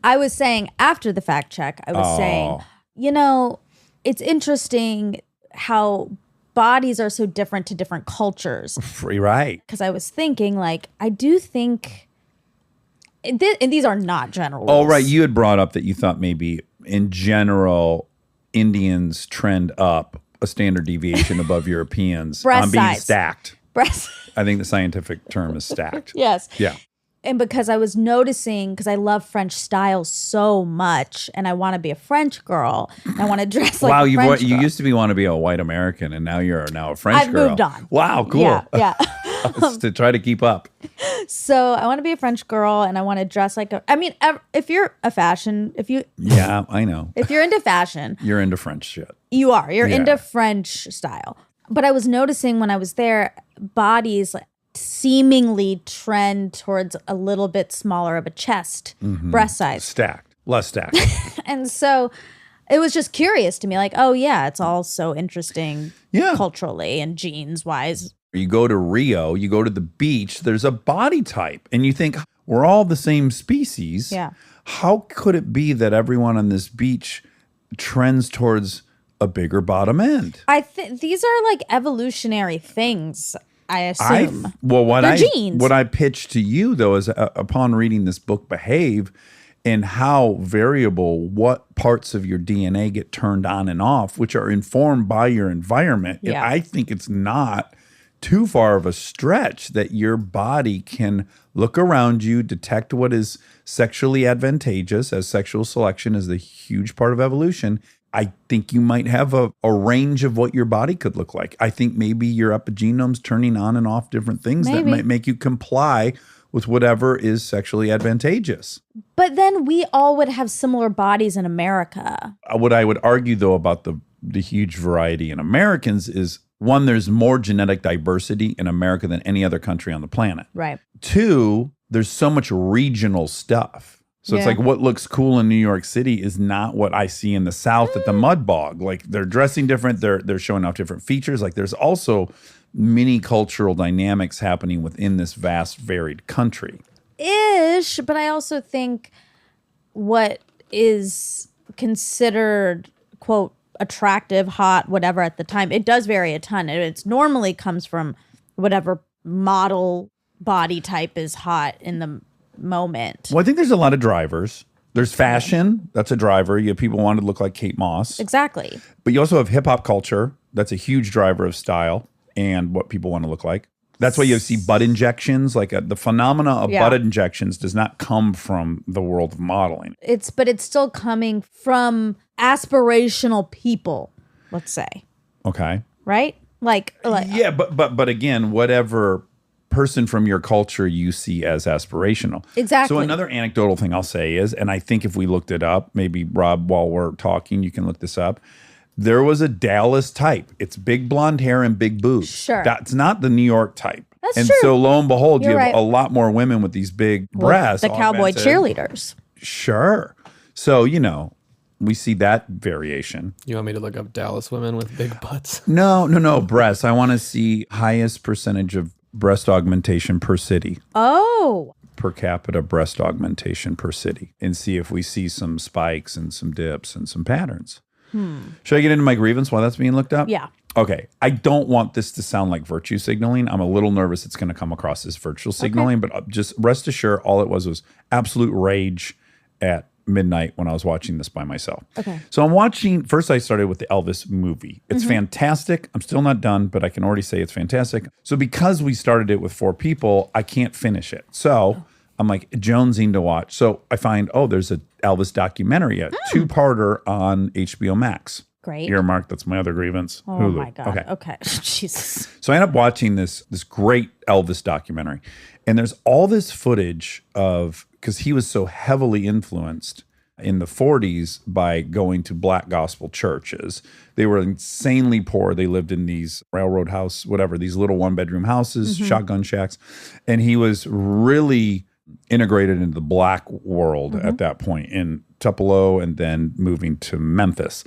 I was saying after the fact check, I was Oh. saying, it's interesting how bodies are so different to different cultures. Free right. Because I was thinking, like, I do think, and these are not general Oh, rules. right. You had brought up that you thought maybe in general, Indians trend up a standard deviation above Europeans Breast on being size. stacked. Breast. I think the scientific term is stacked. Yes. Yeah. And because I was noticing, because I love French style so much, and I want to be a French girl, and I want to dress like Wow, a French you girl. used to want to be a white American, and now you're now a French I've girl. moved on. Wow, cool. Yeah, yeah. It's to try to keep up. So I want to be a French girl, and I want to dress like a. I mean, if you're a fashion, if you're I know. into fashion, You're into French shit. you are. You're Yeah. into French style. But I was noticing when I was there, bodies like seemingly trend towards a little bit smaller of a chest, breast size. Stacked. Less stacked. And so it was just curious to me, like, oh yeah, it's all so interesting Yeah. culturally and genes wise. You go to Rio, you go to the beach, there's a body type, and you think we're all the same species. Yeah. How could it be that everyone on this beach trends towards a bigger bottom end? I think these are like evolutionary things, I assume. They're genes. What I pitched to you though is upon reading this book, Behave, and how variable what parts of your DNA get turned on and off, which are informed by your environment. And Yeah. I think it's not too far of a stretch that your body can look around you, detect what is sexually advantageous, as sexual selection is a huge part of evolution. I think you might have a range of what your body could look like. I think maybe your epigenome's turning on and off different things that Maybe. might make you comply with whatever is sexually advantageous. But then we all would have similar bodies in America. What I would argue, though, about the huge variety in Americans is, one, there's more genetic diversity in America than any other country on the planet. Right. Two, there's so much regional stuff. So it's Yeah. like what looks cool in New York City is not what I see in the South at the Mud Bog. Like they're dressing different, they're showing off different features. Like there's also many cultural dynamics happening within this vast, varied country. Ish, but I also think what is considered, quote, attractive, hot, whatever at the time, it does vary a ton. It normally comes from whatever model body type is hot in the moment. Well, I think there's a lot of drivers. There's fashion. That's a driver. You have people who want to look like Kate Moss. Exactly. But you also have hip hop culture. That's a huge driver of style and what people want to look like. That's why you see butt injections. Like the phenomena of butt injections does not come from the world of modeling. But it's still coming from aspirational people, let's say. Okay. Right? Like Yeah, but again, whatever person from your culture you see as aspirational. Exactly. So another anecdotal thing I'll say is, and I think if we looked it up, maybe Rob, while we're talking, you can look this up. There was a Dallas type. It's big blonde hair and big boobs. Sure. That's not the New York type. That's and true. so lo and behold, You're you have right. a lot more women with these big breasts. the cowboy augmented. cheerleaders. Sure. So, we see that variation. You want me to look up Dallas women with big butts? No, breasts. I want to see highest percentage of breast augmentation per city. Oh. Per capita breast augmentation per city, and see if we see some spikes and some dips and some patterns. Should I get into my grievance while that's being looked up? Yeah. Okay. I don't want this to sound like virtue signaling. I'm a little nervous it's going to come across as virtue signaling, but just rest assured, all it was absolute rage at midnight when I was watching this by myself. Okay. So I'm watching, first I started with the Elvis movie. It's fantastic. I'm still not done, but I can already say it's fantastic. So because we started it with 4 people, I can't finish it. So I'm like jonesing to watch. So I find, there's a Elvis documentary, a 2-parter on HBO Max. Great. Earmark, that's my other grievance. Oh Hulu. my God. Okay. Okay. Jesus. So I end up watching this great Elvis documentary. And there's all this footage of, because he was so heavily influenced in the 40s by going to black gospel churches. They were insanely poor. They lived in these railroad house, whatever, these little 1-bedroom houses, shotgun shacks. And he was really integrated into the black world at that point in Tupelo and then moving to Memphis.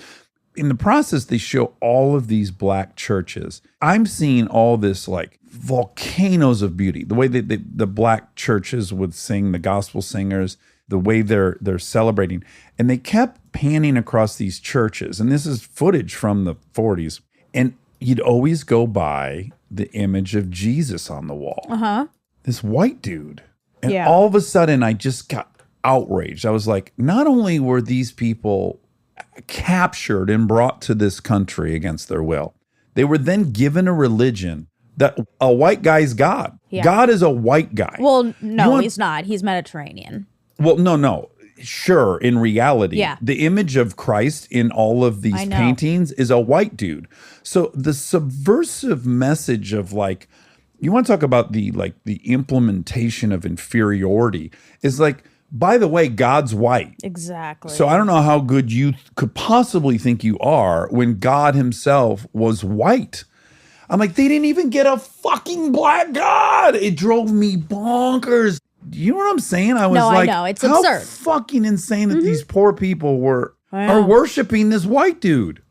In the process, they show all of these black churches. I'm seeing all this like volcanoes of beauty. The way that the black churches would sing, the gospel singers, the way they're celebrating. And they kept panning across these churches. And this is footage from the 40s. And you'd always go by the image of Jesus on the wall. This white dude. And all of a sudden, I just got outraged. I was like, not only were these people captured and brought to this country against their will, they were then given a religion that a white guy's God. Yeah. God is a white guy. Well, no, You he's not. He's Mediterranean. Well, no. Sure, in reality, Yeah. the image of Christ in all of these I know. paintings is a white dude. So the subversive message of like, you want to talk about the implementation of inferiority is like, by the way, God's white. Exactly. So I don't know how good you could possibly think you are when God himself was white. I'm like, they didn't even get a fucking black God. It drove me bonkers. You know what I'm saying? I was No, I like, know. It's how absurd. fucking insane that these poor people I are know. worshiping this white dude.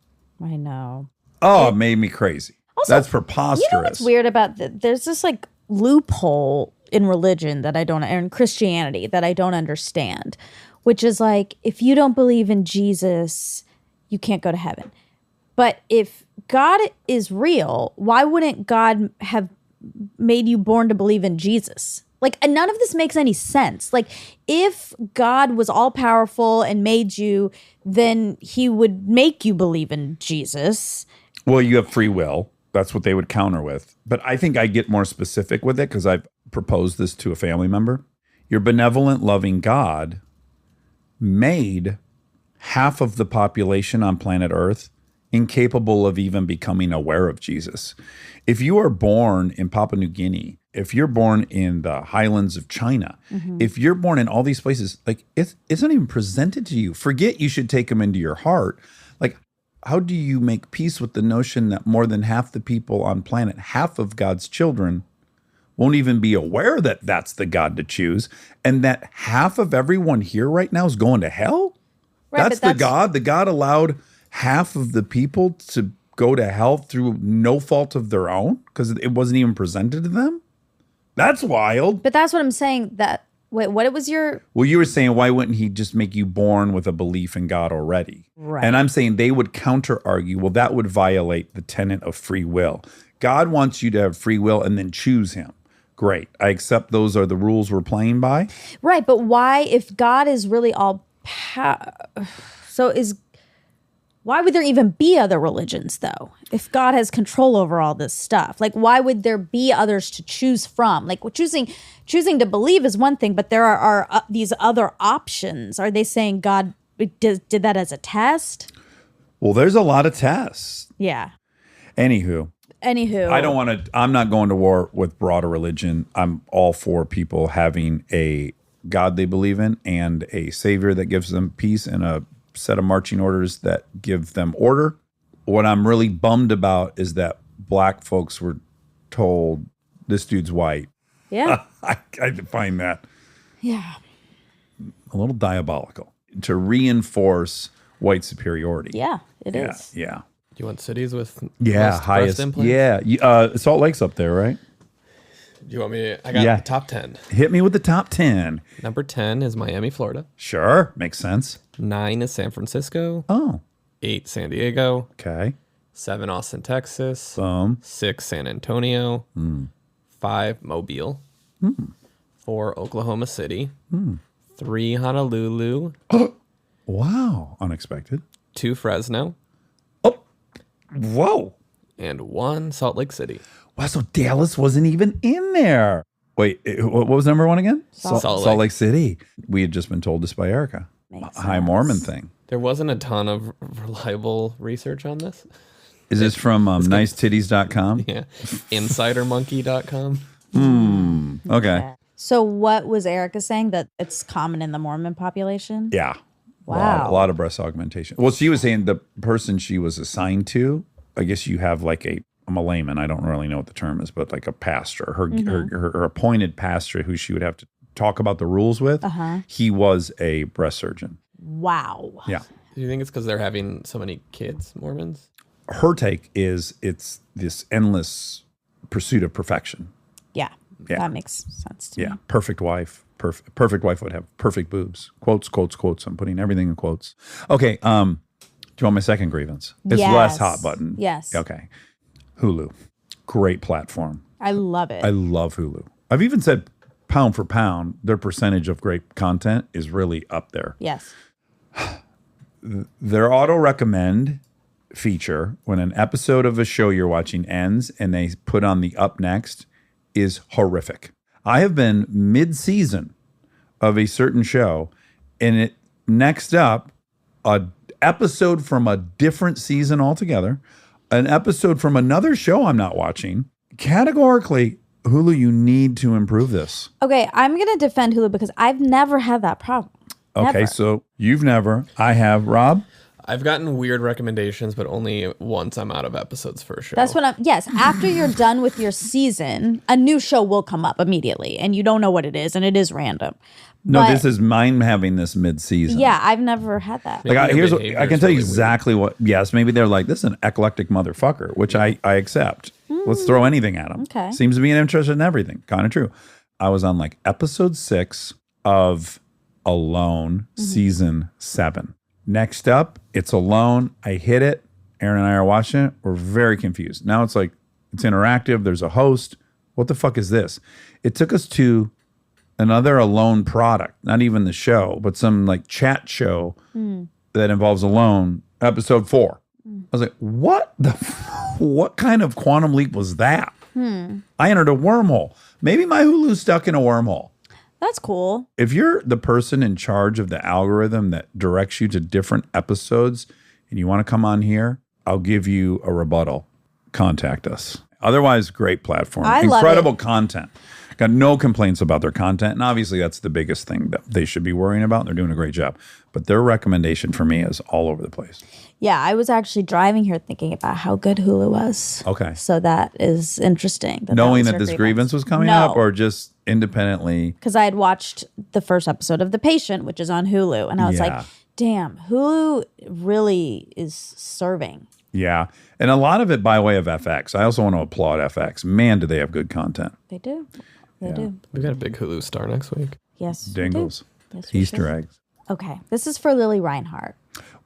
I know. Oh, it made me crazy. That's preposterous. You know what's weird about there's this like loophole in religion that I don't, and Christianity that I don't understand, which is like, if you don't believe in Jesus, you can't go to heaven. But if God is real, why wouldn't God have made you born to believe in Jesus? Like, and none of this makes any sense. Like, if God was all powerful and made you, then he would make you believe in Jesus. Well, you have free will. That's what they would counter with. But I think I get more specific with it because I've proposed this to a family member. Your benevolent, loving God made half of the population on planet Earth incapable of even becoming aware of Jesus. If you are born in Papua New Guinea, if you're born in the highlands of China, if you're born in all these places, like it's not even presented to you. Forget you should take them into your heart. Like, how do you make peace with the notion that more than half the people on planet, half of God's children, won't even be aware that that's the God to choose, and that half of everyone here right now is going to hell? Right, That's but the God. The God allowed half of the people to go to hell through no fault of their own because it wasn't even presented to them. That's wild. But that's what I'm saying. That wait, what was your Well, you were saying, why wouldn't he just make you born with a belief in God already? Right. And I'm saying they would counter argue, well, that would violate the tenet of free will. God wants you to have free will and then choose him, great. I accept those are the rules we're playing by. Right, but why, if God is really all why would there even be other religions, though? If God has control over all this stuff, like, why would there be others to choose from? Like, choosing to believe is one thing, but there are these other options. Are they saying God did that as a test? Well, there's a lot of tests. Yeah. Anywho, I'm not going to war with broader religion. I'm all for people having a God they believe in and a savior that gives them peace and a set of marching orders that give them order. What I'm really bummed about is that black folks were told this dude's white. Yeah. I find that Yeah. a little diabolical to reinforce white superiority. Yeah, it is. Yeah. Do you want cities with Yeah, most highest. breast implants? Yeah. Salt Lake's up there, right? Do you want me? I got Yeah. the top 10. Hit me with the top 10. Number 10 is Miami, Florida. Sure. Makes sense. 9 is San Francisco. Oh, 8, San Diego. okay. 7, Austin, Texas. Boom. 6, San Antonio. 5, Mobile. 4, Oklahoma City. 3, Honolulu. Wow. Unexpected. 2, Fresno. Oh, whoa. And 1, Salt Lake City. Wow, so Dallas wasn't even in there. Wait, what was number 1 again? Salt Lake City. We had just been told this by Erica. Makes High sense. Mormon thing. There wasn't a ton of reliable research on this. Is this from nicetitties.com? Yeah. Insidermonkey.com. Okay. So what was Erica saying, that it's common in the Mormon population? Yeah. Wow. A lot of breast augmentation. Well, she was saying the person she was assigned to, I guess you have like I'm a layman. I don't really know what the term is, but like a pastor, her appointed pastor who she would have to talk about the rules with. He was a breast surgeon. Wow. Yeah. Do you think it's because they're having so many kids, Mormons? Her take is it's this endless pursuit of perfection. Yeah. Yeah. That makes sense to Yeah. me. Perfect wife. Perfect wife would have perfect boobs. Quotes, quotes, quotes. I'm putting everything in quotes. Okay. Do you want my second grievance? It's less Yes. hot button. Yes. Okay. Hulu. Great platform. I love it. I love Hulu. I've even said pound for pound, their percentage of great content is really up there. yes. Their auto recommend feature, when an episode of a show you're watching ends and they put on the up next, is horrific. I have been mid-season of a certain show, and it next up, a episode from a different season altogether, an episode from another show I'm not watching. Categorically, Hulu, you need to improve this. Okay, I'm going to defend Hulu because I've never had that problem. Okay, Never. so you've never. I have. Rob? I've gotten weird recommendations, but only once I'm out of episodes for a show. That's what yes, after you're done with your season, a new show will come up immediately and you don't know what it is and it is random. No, But- this is mine having this mid-season. Yeah, I've never had that. Like Maybe here's your what, I behavior can is tell you really weird. exactly what. Yes, maybe they're like, this is an eclectic motherfucker, which I accept. Let's throw anything at him. Okay. Seems to be interested in everything. Kind of true. I was on like episode 6 of Alone, season 7. Next up, it's Alone. I hit it. Aaron and I are watching it. We're very confused. Now it's like it's interactive. There's a host. What the fuck is this? It took us to another Alone product, not even the show, but some like chat show that involves Alone, episode 4. I was like, what kind of quantum leap was that? I entered a wormhole. Maybe my Hulu's stuck in a wormhole. That's cool. If you're the person in charge of the algorithm that directs you to different episodes and you want to come on here, I'll give you a rebuttal. Contact us. Otherwise, great platform. I love Incredible it. content. Got no complaints about their content. And obviously, that's the biggest thing that they should be worrying about. They're doing a great job. But their recommendation for me is all over the place. Yeah, I was actually driving here thinking about how good Hulu was. Okay. So that is interesting. Knowing was that your this grievance was coming No. up, or just independently. Because I had watched the first episode of The Patient, which is on Hulu, and I was Yeah. like, damn, Hulu really is serving. Yeah. And a lot of it by way of FX. I also want to applaud FX. Man, do they have good content. They do. They do. We've got a big Hulu star next week. Yes. we do. Dingles. Yes, we Easter should. eggs. Okay. This is for Lili Reinhart.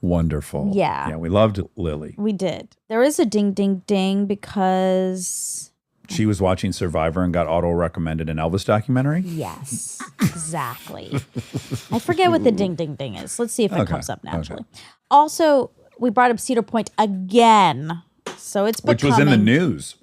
Wonderful. Yeah. Yeah, we loved Lili. We did. There is a ding, ding, ding because She was watching Survivor and got auto-recommended an Elvis documentary? yes, exactly. I forget what the ding, ding, ding is. Let's see if it comes up naturally. Also, we brought up Cedar Point again. So it's Which becoming... was in the news.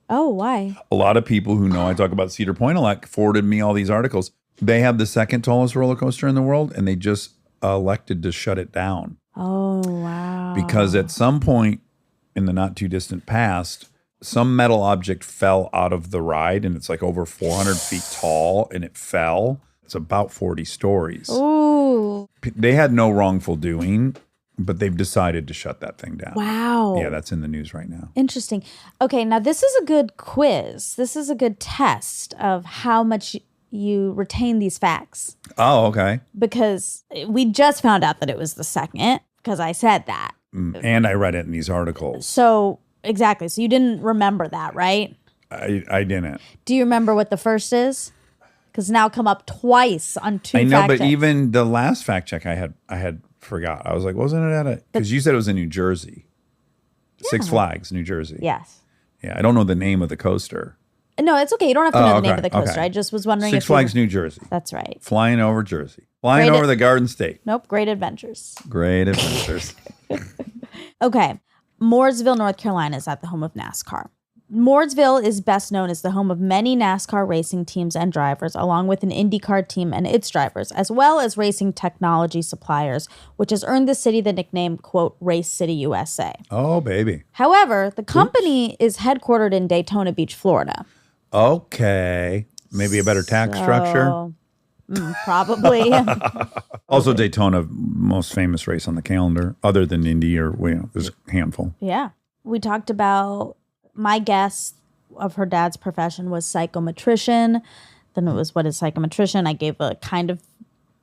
Oh, why? A lot of people who know I talk about Cedar Point a lot forwarded me all these articles. They have the second tallest roller coaster in the world, and they just elected to shut it down. Oh, wow. Because at some point in the not too distant past, some metal object fell out of the ride, and it's like over 400 feet tall, and it fell. It's about 40 stories. Ooh. They had no wrongful doing, but they've decided to shut that thing down. Wow. Yeah, that's in the news right now. Interesting. Okay, now this is a good quiz. This is a good test of how much you retain these facts. Oh, okay. Because we just found out that it was the second, because I said that. And I read it in these articles. So, exactly. So you didn't remember that, right? I didn't. Do you remember what the first is? Because now come up twice on two I know, fact but checks. even the last fact check I had forgot. I was like, wasn't it at a... Because you said it was in New Jersey. Six Flags, New Jersey. Yes. Yeah, I don't know the name of the coaster. No, it's okay. You don't have to know the name of the coaster. okay. I just was wondering Six if Flags, you... New Jersey. That's right. Flying over Jersey. Flying Great over the Garden State. Nope. Great Adventures. Great adventures. Okay. Mooresville, North Carolina is at the home of NASCAR. Mooresville is best known as the home of many NASCAR racing teams and drivers, along with an IndyCar team and its drivers, as well as racing technology suppliers, which has earned the city the nickname, quote, Race City USA. Oh, baby. However, the company is headquartered in Daytona Beach, Florida. Okay. Maybe a better tax structure. So, probably. Also, Daytona, most famous race on the calendar, other than Indy or, there's a handful. Yeah. We talked about my guess of her dad's profession was psychometrician. Then it was, what is psychometrician? I gave a kind of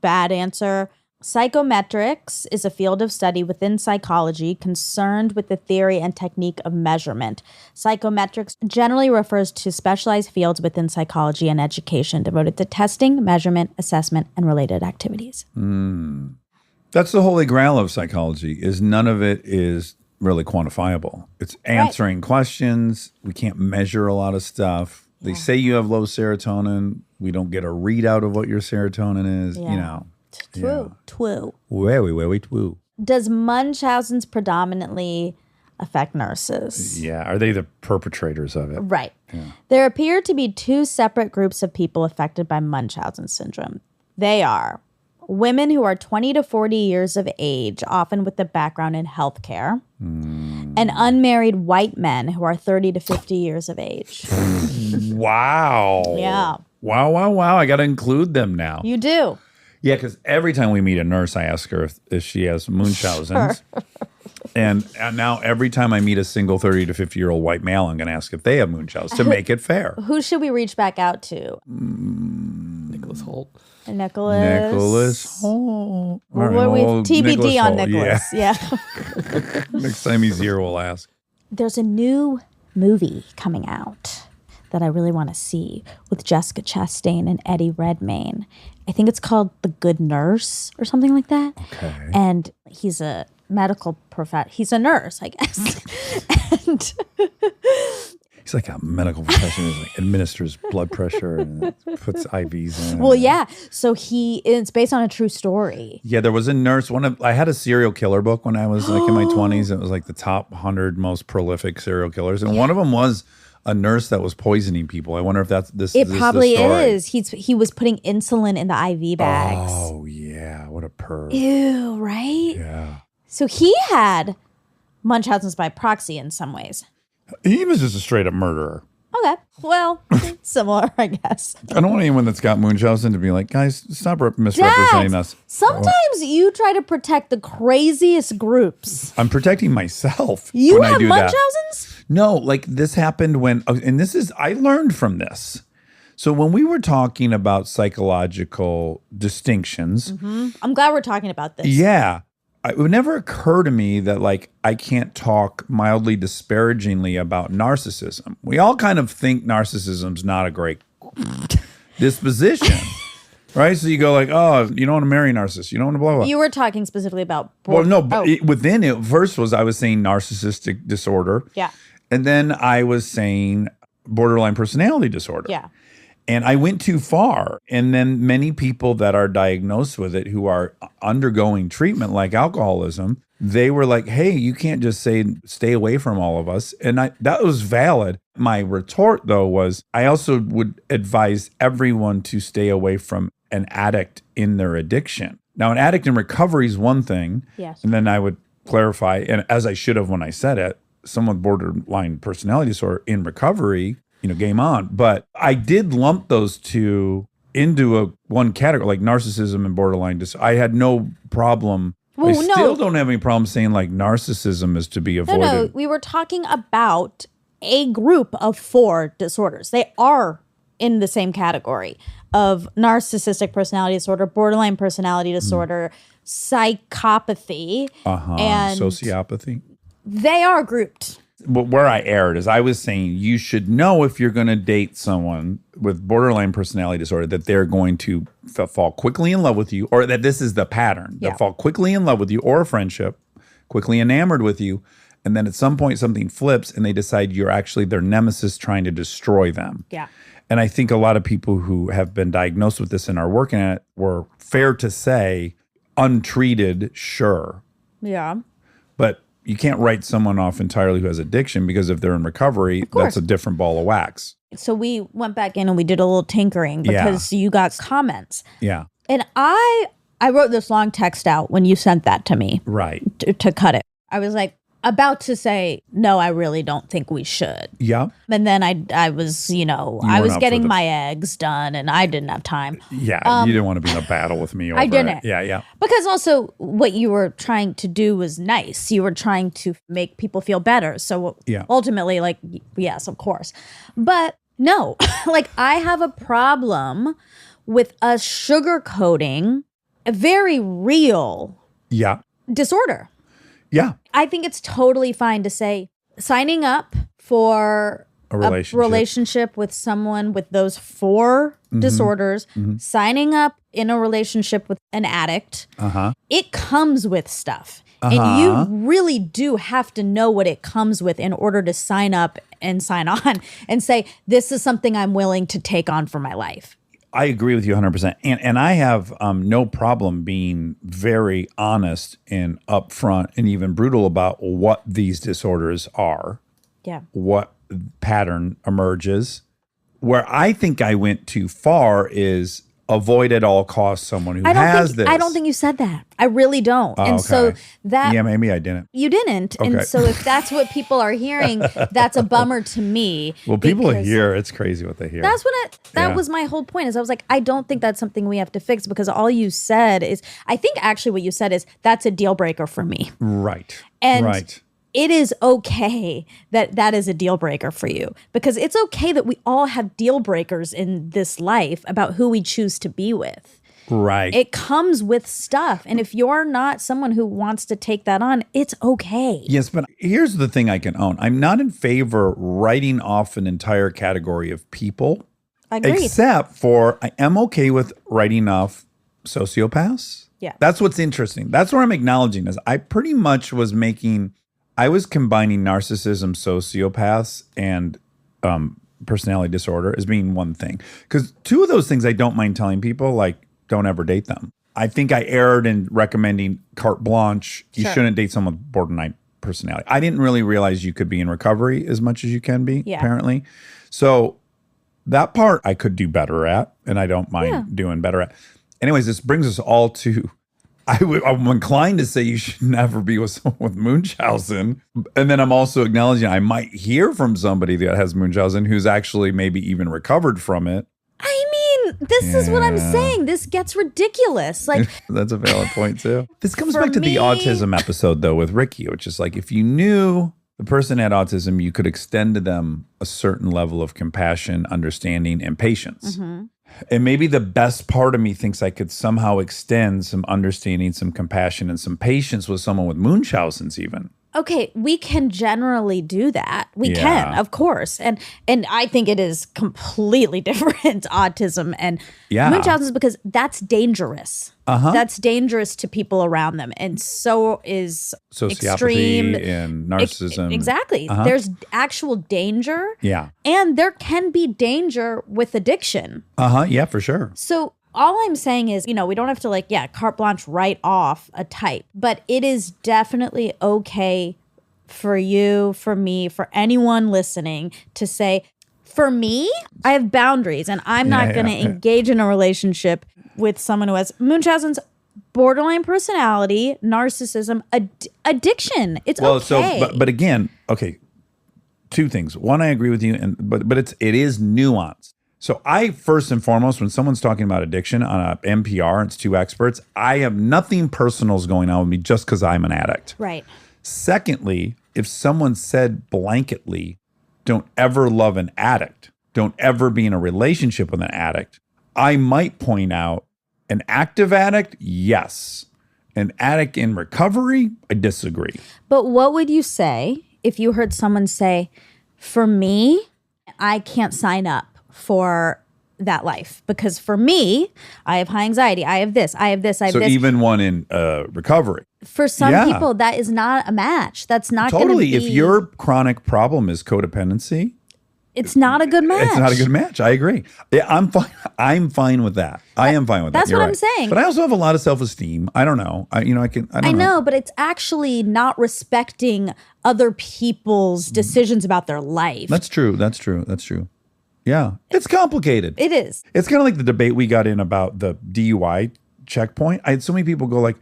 bad answer. Psychometrics is a field of study within psychology concerned with the theory and technique of measurement. Psychometrics generally refers to specialized fields within psychology and education devoted to testing, measurement, assessment, and related activities. That's the holy grail of psychology, is none of it is really quantifiable. It's answering questions. We can't measure a lot of stuff. They say you have low serotonin. We don't get a readout of what your serotonin is, True. Very true. Does Munchausen's predominantly affect nurses? Yeah. Are they the perpetrators of it? Right. There appear to be two separate groups of people affected by Munchausen syndrome. They are women who are 20 to 40 years of age, often with a background in healthcare, and unmarried white men who are 30 to 50 years of age. Wow. Yeah. Wow. I got to include them now. You do. Yeah, because every time we meet a nurse, I ask her if she has Munchausen's. And now every time I meet a single 30 to 50-year-old white male, I'm going to ask if they have Munchausen's to make it fair. Who should we reach back out to? Nicholas Holt. Nicholas Holt. What are we? TBD on Holt, Nicholas. Yeah. Next time he's here, we'll ask. There's a new movie coming out that I really want to see with Jessica Chastain and Eddie Redmayne. I think it's called The Good Nurse or something like that. Okay. And he's a medical he's a nurse, I guess. And He's like a medical professional. He like administers blood pressure and puts IVs in. well, yeah. So it's based on a true story. Yeah, there was a nurse. I had a serial killer book when I was like in my 20s. It was like the top 100 most prolific serial killers. And one of them was a nurse that was poisoning people. I wonder if that's this. It this probably the story. is. He was putting insulin in the IV bags. Oh, yeah. What a perv. Ew, right? Yeah. So he had Munchausen's by proxy in some ways. He was just a straight up murderer. Okay. Well, similar, I guess. I don't want anyone that's got Munchausen to be like, guys, stop misrepresenting Dax, us. sometimes you try to protect the craziest groups. I'm protecting myself. You when have I do that. Munchausen's? No, like this happened when, and I learned from this. So when we were talking about psychological distinctions, I'm glad we're talking about this. yeah, it would never occur to me that like I can't talk mildly disparagingly about narcissism. We all kind of think narcissism's not a great disposition. Right? So you go like, oh, you don't want to marry a narcissist. You don't want to blah, blah. You were talking specifically about. Well, no, but Oh, within it, first I was saying narcissistic disorder. yeah. And then I was saying borderline personality disorder. Yeah. And I went too far. And then many people that are diagnosed with it who are undergoing treatment like alcoholism, they were like, hey, you can't just say, stay away from all of us. And that was valid. My retort, though, was I also would advise everyone to stay away from an addict in their addiction. Now, an addict in recovery is one thing. Yes. And then I would clarify, and as I should have when I said it, someone with borderline personality disorder in recovery, game on. But I did lump those two into one category, like narcissism and borderline disorder. I had no problem. I still don't have any problem saying like narcissism is to be avoided. No, we were talking about a group of 4 disorders. They are in the same category of narcissistic personality disorder, borderline personality disorder, psychopathy, and sociopathy. They are grouped. But where I erred is I was saying you should know if you're going to date someone with borderline personality disorder that they're going to fall quickly in love with you, or that this is the pattern. They'll fall quickly in love with you, or a friendship, quickly enamored with you, and then at some point something flips and they decide you're actually their nemesis trying to destroy them. Yeah. And I think a lot of people who have been diagnosed with this and are working at it were, fair to say, untreated, sure. Yeah. But you can't write someone off entirely who has addiction, because if they're in recovery, that's a different ball of wax. So we went back in and we did a little tinkering because you got comments. Yeah. And I wrote this long text out when you sent that to me. Right. To cut it. I was like about to say, no, I really don't think we should. Yeah. And then I was, I was getting my eggs done and I didn't have time. Yeah. You didn't want to be in a battle with me over I didn't. it. Yeah, yeah. Because also what you were trying to do was nice. You were trying to make people feel better. So ultimately, like, yes, of course. But no, like I have a problem with us sugarcoating a very real disorder. Yeah. I think it's totally fine to say signing up for a relationship with someone with those 4 disorders, signing up in a relationship with an addict, it comes with stuff. And you really do have to know what it comes with in order to sign up and sign on and say, this is something I'm willing to take on for my life. I agree with you 100%. And I have no problem being very honest and upfront and even brutal about what these disorders are. Yeah. What pattern emerges. Where I think I went too far is avoid at all costs someone who has this. I don't think you said that. I really don't. And so that... Yeah, maybe I didn't. You didn't. Okay. And so if that's what people are hearing, that's a bummer to me. Well, people hear, it's crazy what they hear. That's what that was my whole point is I was like, I don't think that's something we have to fix because all you said is, I think actually what you said is, that's a deal breaker for me. Right. And it is okay that is a deal breaker for you because it's okay that we all have deal breakers in this life about who we choose to be with. Right. It comes with stuff. And if you're not someone who wants to take that on, it's okay. Yes, but here's the thing I can own. I'm not in favor writing off an entire category of people. Agreed. Except for I am okay with writing off sociopaths. Yeah. That's what's interesting. That's where I'm acknowledging is I pretty much was combining narcissism, sociopaths, and personality disorder as being one thing. Because 2 of those things I don't mind telling people, like, don't ever date them. I think I erred in recommending carte blanche. You shouldn't date someone with borderline personality. I didn't really realize you could be in recovery as much as you can be, apparently. So that part I could do better at, and I don't mind doing better at. Anyways, this brings us all to... I'm inclined to say you should never be with someone with Munchausen. And then I'm also acknowledging I might hear from somebody that has Munchausen who's actually maybe even recovered from it. I mean, this is what I'm saying. This gets ridiculous. Like that's a valid point too. This comes back to the autism episode though with Ricky, which is like if you knew the person had autism, you could extend to them a certain level of compassion, understanding, and patience. And maybe the best part of me thinks I could somehow extend some understanding, some compassion, and some patience with someone with Munchausen's even. Okay, we can generally do that. We can, of course. And I think it is completely different, autism and Munchausen's, because that's dangerous. That's dangerous to people around them. And so is Sociopathy extreme and narcissism. Exactly. There's actual danger. Yeah. And there can be danger with addiction. Yeah, for sure. So all I'm saying is, we don't have to carte blanche write off a type, but it is definitely okay for you, for me, for anyone listening to say, for me, I have boundaries and I'm not going to engage in a relationship with someone who has Munchausen's, borderline personality, narcissism, addiction. It's okay. But again, okay, two things. One, I agree with you, but it is nuanced. So I, first and foremost, when someone's talking about addiction on a NPR, it's two experts, I have nothing personal going on with me just because I'm an addict. Right. Secondly, if someone said blanketly, don't ever love an addict, don't ever be in a relationship with an addict, I might point out an active addict, yes. An addict in recovery, I disagree. But what would you say if you heard someone say, for me, I can't sign up for that life, because for me, I have high anxiety. I have this, I have this, I have so this. So even one in recovery. For some people, that is not a match. That's not going to totally. be. If your chronic problem is codependency, it's not a good match. It's not a good match. I agree. Yeah, I'm fine. I'm fine with that. I am fine with that. That's You're what right. I'm saying. But I also have a lot of self-esteem. I don't know. I don't know. But it's actually not respecting other people's decisions about their life. That's true. Yeah. It's complicated. It is. It's kind of like the debate we got in about the DUI checkpoint. I had so many people go like,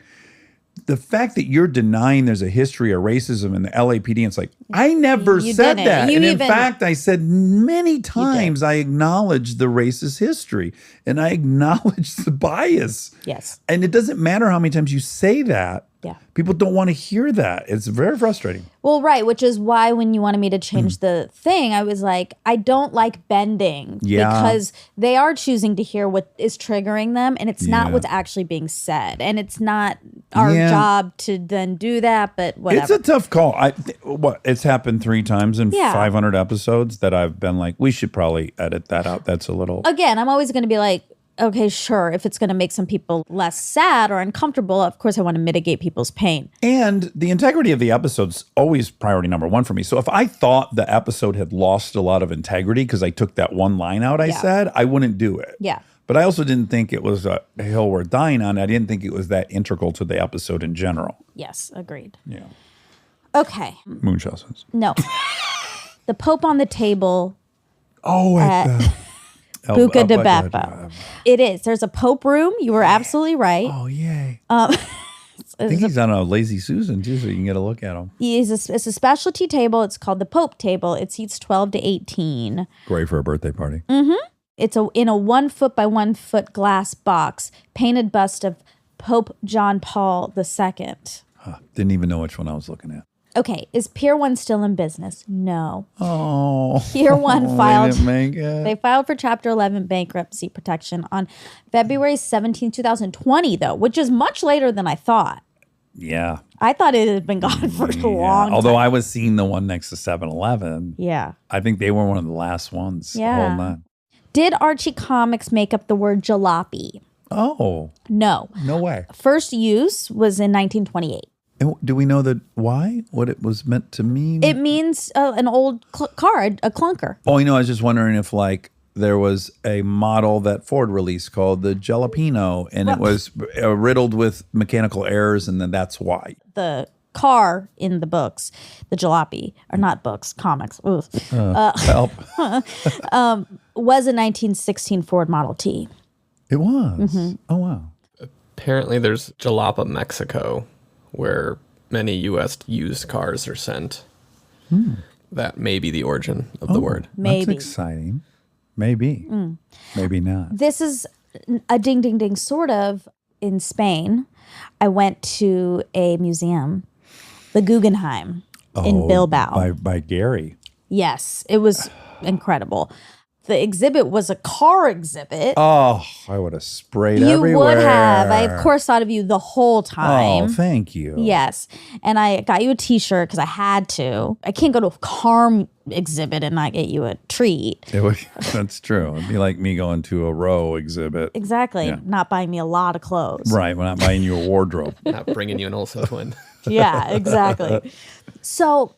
the fact that you're denying there's a history of racism in the LAPD, and it's like, I never said didn't. that. You In fact, I said many times I acknowledge the racist history and I acknowledge the bias. Yes. And it doesn't matter how many times you say that. Yeah. People don't want to hear that. It's very frustrating. Well, right, which is why when you wanted me to change the thing, I was like, I don't like bending because they are choosing to hear what is triggering them, and it's not what's actually being said, and it's not our job to then do that, but whatever. It's a tough call. It's happened 3 times in 500 episodes that I've been like, we should probably edit that out. That's a little... Again, I'm always going to be like, okay, sure. If it's going to make some people less sad or uncomfortable, of course, I want to mitigate people's pain. And the integrity of the episode's always priority number 1 for me. So if I thought the episode had lost a lot of integrity because I took that one line out I said, I wouldn't do it. Yeah. But I also didn't think it was a hill worth dying on. I didn't think it was that integral to the episode in general. Yes, agreed. Yeah. Okay. Munchausen's. No. The Pope on the table. Oh, Buca de Beppo. It is. There's a Pope room. You were absolutely right. Oh, yay. I think he's on a Lazy Susan, too, so you can get a look at him. It's a specialty table. It's called the Pope table. It seats 12 to 18. Great for a birthday party. Mm-hmm. It's in a 1 foot by 1 foot glass box, painted bust of Pope John Paul II. Didn't even know which one I was looking at. Okay, is Pier 1 still in business? No. Oh. Pier 1 filed. They didn't make it. They filed for Chapter 11 bankruptcy protection on February 17, 2020, though, which is much later than I thought. Yeah. I thought it had been gone for a long time. Although I was seeing the one next to 7-Eleven. Yeah. I think they were one of the last ones. Yeah. Holding on. Did Archie Comics make up the word jalopy? Oh. No. No way. First use was in 1928. And do we know why? What it was meant to mean? It means an old car, a clunker. Oh, I was just wondering if there was a model that Ford released called the Jalapeno, and it was riddled with mechanical errors, and then that's why. The car in the books, the jalopy, or not books, comics, Help. was a 1916 Ford Model T. It was? Mm-hmm. Oh, wow. Apparently there's Jalapa, Mexico, where many U.S. used cars are sent. That may be the origin of the word. Maybe. That's exciting. Maybe. Maybe not. This is a ding, ding, ding, sort of, in Spain. I went to a museum, the Guggenheim in Bilbao. By Gary. Yes, it was incredible. the exhibit was a car exhibit. Oh, I would have sprayed You everywhere. would have. I, of course, thought of you the whole time. Oh, thank you. Yes. And I got you a t-shirt because I had to. I can't go to a car exhibit and not get you a treat. That's true. It'd be like me going to a row exhibit. Exactly. Yeah. Not buying me a lot of clothes. Right. We're not buying you a wardrobe. Not bringing you an Olsen twin. Yeah, exactly. So,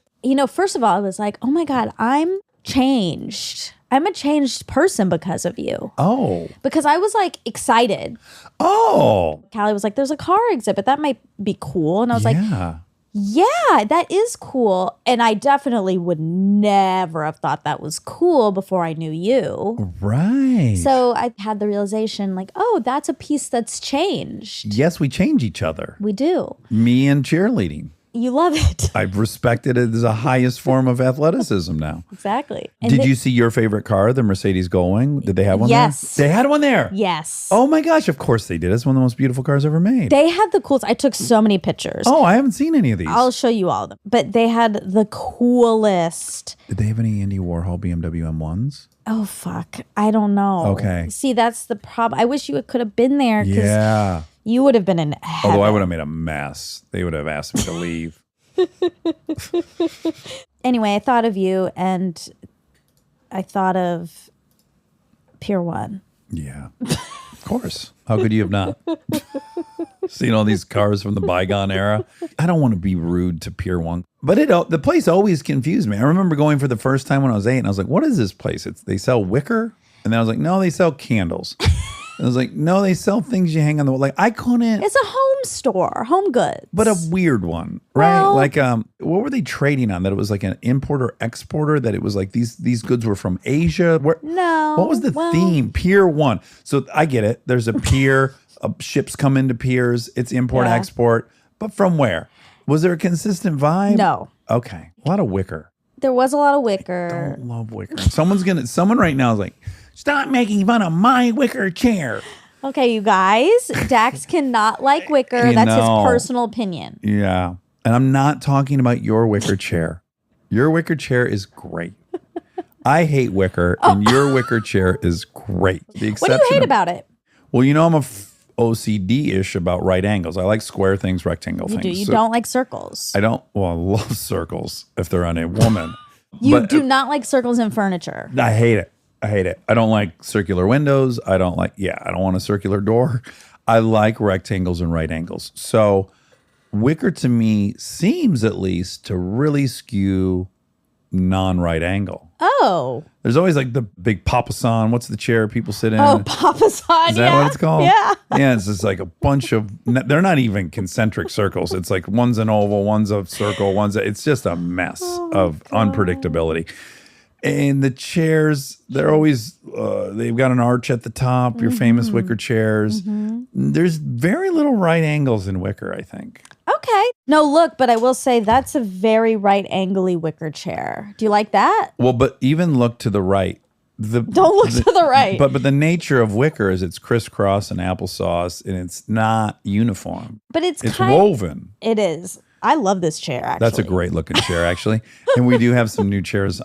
first of all, I was like, oh my God, I'm changed. I'm a changed person because of you. Oh. Because I was like excited. Oh. Callie was like, there's a car exhibit. That might be cool. And I was like, Yeah. yeah, that is cool. And I definitely would never have thought that was cool before I knew you. Right. So I had the realization like, oh, that's a piece that's changed. Yes, we change each other. We do. Me and cheerleading. You love it. I've respected it as the highest form of athleticism now. Exactly. And Did you see your favorite car, the Mercedes Going? Did they have one Yes. there? They had one there? Yes. Oh my gosh, of course they did. It's one of the most beautiful cars ever made. They had the coolest. I took so many pictures. Oh, I haven't seen any of these. I'll show you all of them. But they had the coolest. Did they have any Andy Warhol BMW M1s? Oh, fuck. I don't know. Okay. See, that's the problem. I wish you could have been there because Yeah. you would have been in heaven. Although I would have made a mess. They would have asked me to leave. Anyway, I thought of you and I thought of Pier 1. Yeah. Of course. How could you have not? Seen all these cars from the bygone era. I don't want to be rude to Pier 1. But the place always confused me. I remember going for the first time when I was 8 and I was like, what is this place? They sell wicker? And then I was like, no, they sell candles. And I was like, no, they sell things you hang on the wall. Like, I couldn't. It's a home store, home goods. But a weird one, right? Well- Like, what were they trading on? That it was like an importer exporter. That it was like these goods were from Asia. No. What was the theme? Pier 1. So I get it. There's a pier. Ships come into piers. It's import Yeah. export. But from where? Was there a consistent vibe? No. Okay. A lot of wicker. There was a lot of wicker. I love wicker. Someone right now is like, stop making fun of my wicker chair. Okay, you guys. Dax cannot like wicker. You That's know. his personal opinion. Yeah. And I'm not talking about your wicker chair. Your wicker chair is great. I hate wicker, and your wicker chair is great. The What do you hate about it? Well, I'm a OCD-ish about right angles. I like square things, rectangle You things. do. You So don't like circles. I love circles if they're on a woman. You But do not like circles in furniture. I hate it. I don't like circular windows. I don't want a circular door. I like rectangles and right angles. So wicker to me seems at least to really skew non-right angle. Oh. There's always like the big papasan. What's the chair people sit in? Oh, Papasan. Is that what it's called? Yeah. Yeah, it's just like a bunch of, they're not even concentric circles. It's like one's an oval, one's a circle, it's just a mess of unpredictability. And the chairs, they're always, they've got an arch at the top, your famous wicker chairs. There's very little right angles in wicker, I think. Okay. No, look, but I will say that's a very right angle-y wicker chair. Do you like that? Well, but even look to the right. Don't look to the right. But the nature of wicker is it's crisscross and applesauce, and it's not uniform. But it's woven. It is. I love this chair, actually. That's a great looking chair, actually. And we do have some new chairs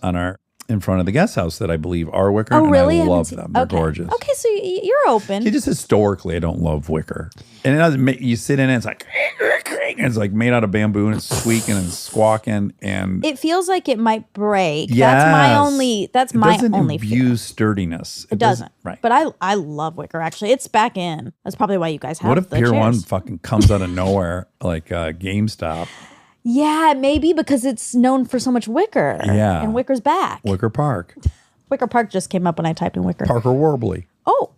in front of the guest house that I believe are wicker. Oh, really? And I I haven't love seen- them. They're okay. gorgeous. Okay, so you're open. Just historically, I don't love wicker. And it doesn't make you sit in it, it's like, and it's like made out of bamboo and it's squeaking and squawking. And It feels like it might break. Yes. That's my it doesn't only imbue fear. sturdiness. It doesn't. Right. But I love wicker, actually. It's back in. That's probably why you guys have What if the Pier 1 chairs. fucking comes out of nowhere like GameStop? Yeah, maybe because it's known for so much wicker. Yeah. And wicker's back. Wicker Park. Wicker Park just came up when I typed in wicker. Parker Warbley. Oh,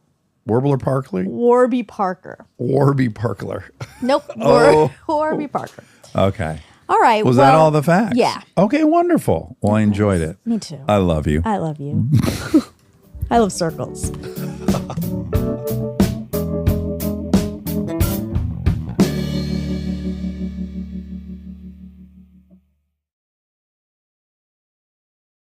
Warbler Parkley? Warby Parker. Warby Parkler. Nope. Oh. Warby Parker. Okay. All right. Was that all the facts? Yeah. Okay, wonderful. Well, I enjoyed it. Me too. I love you. I love you. I love circles.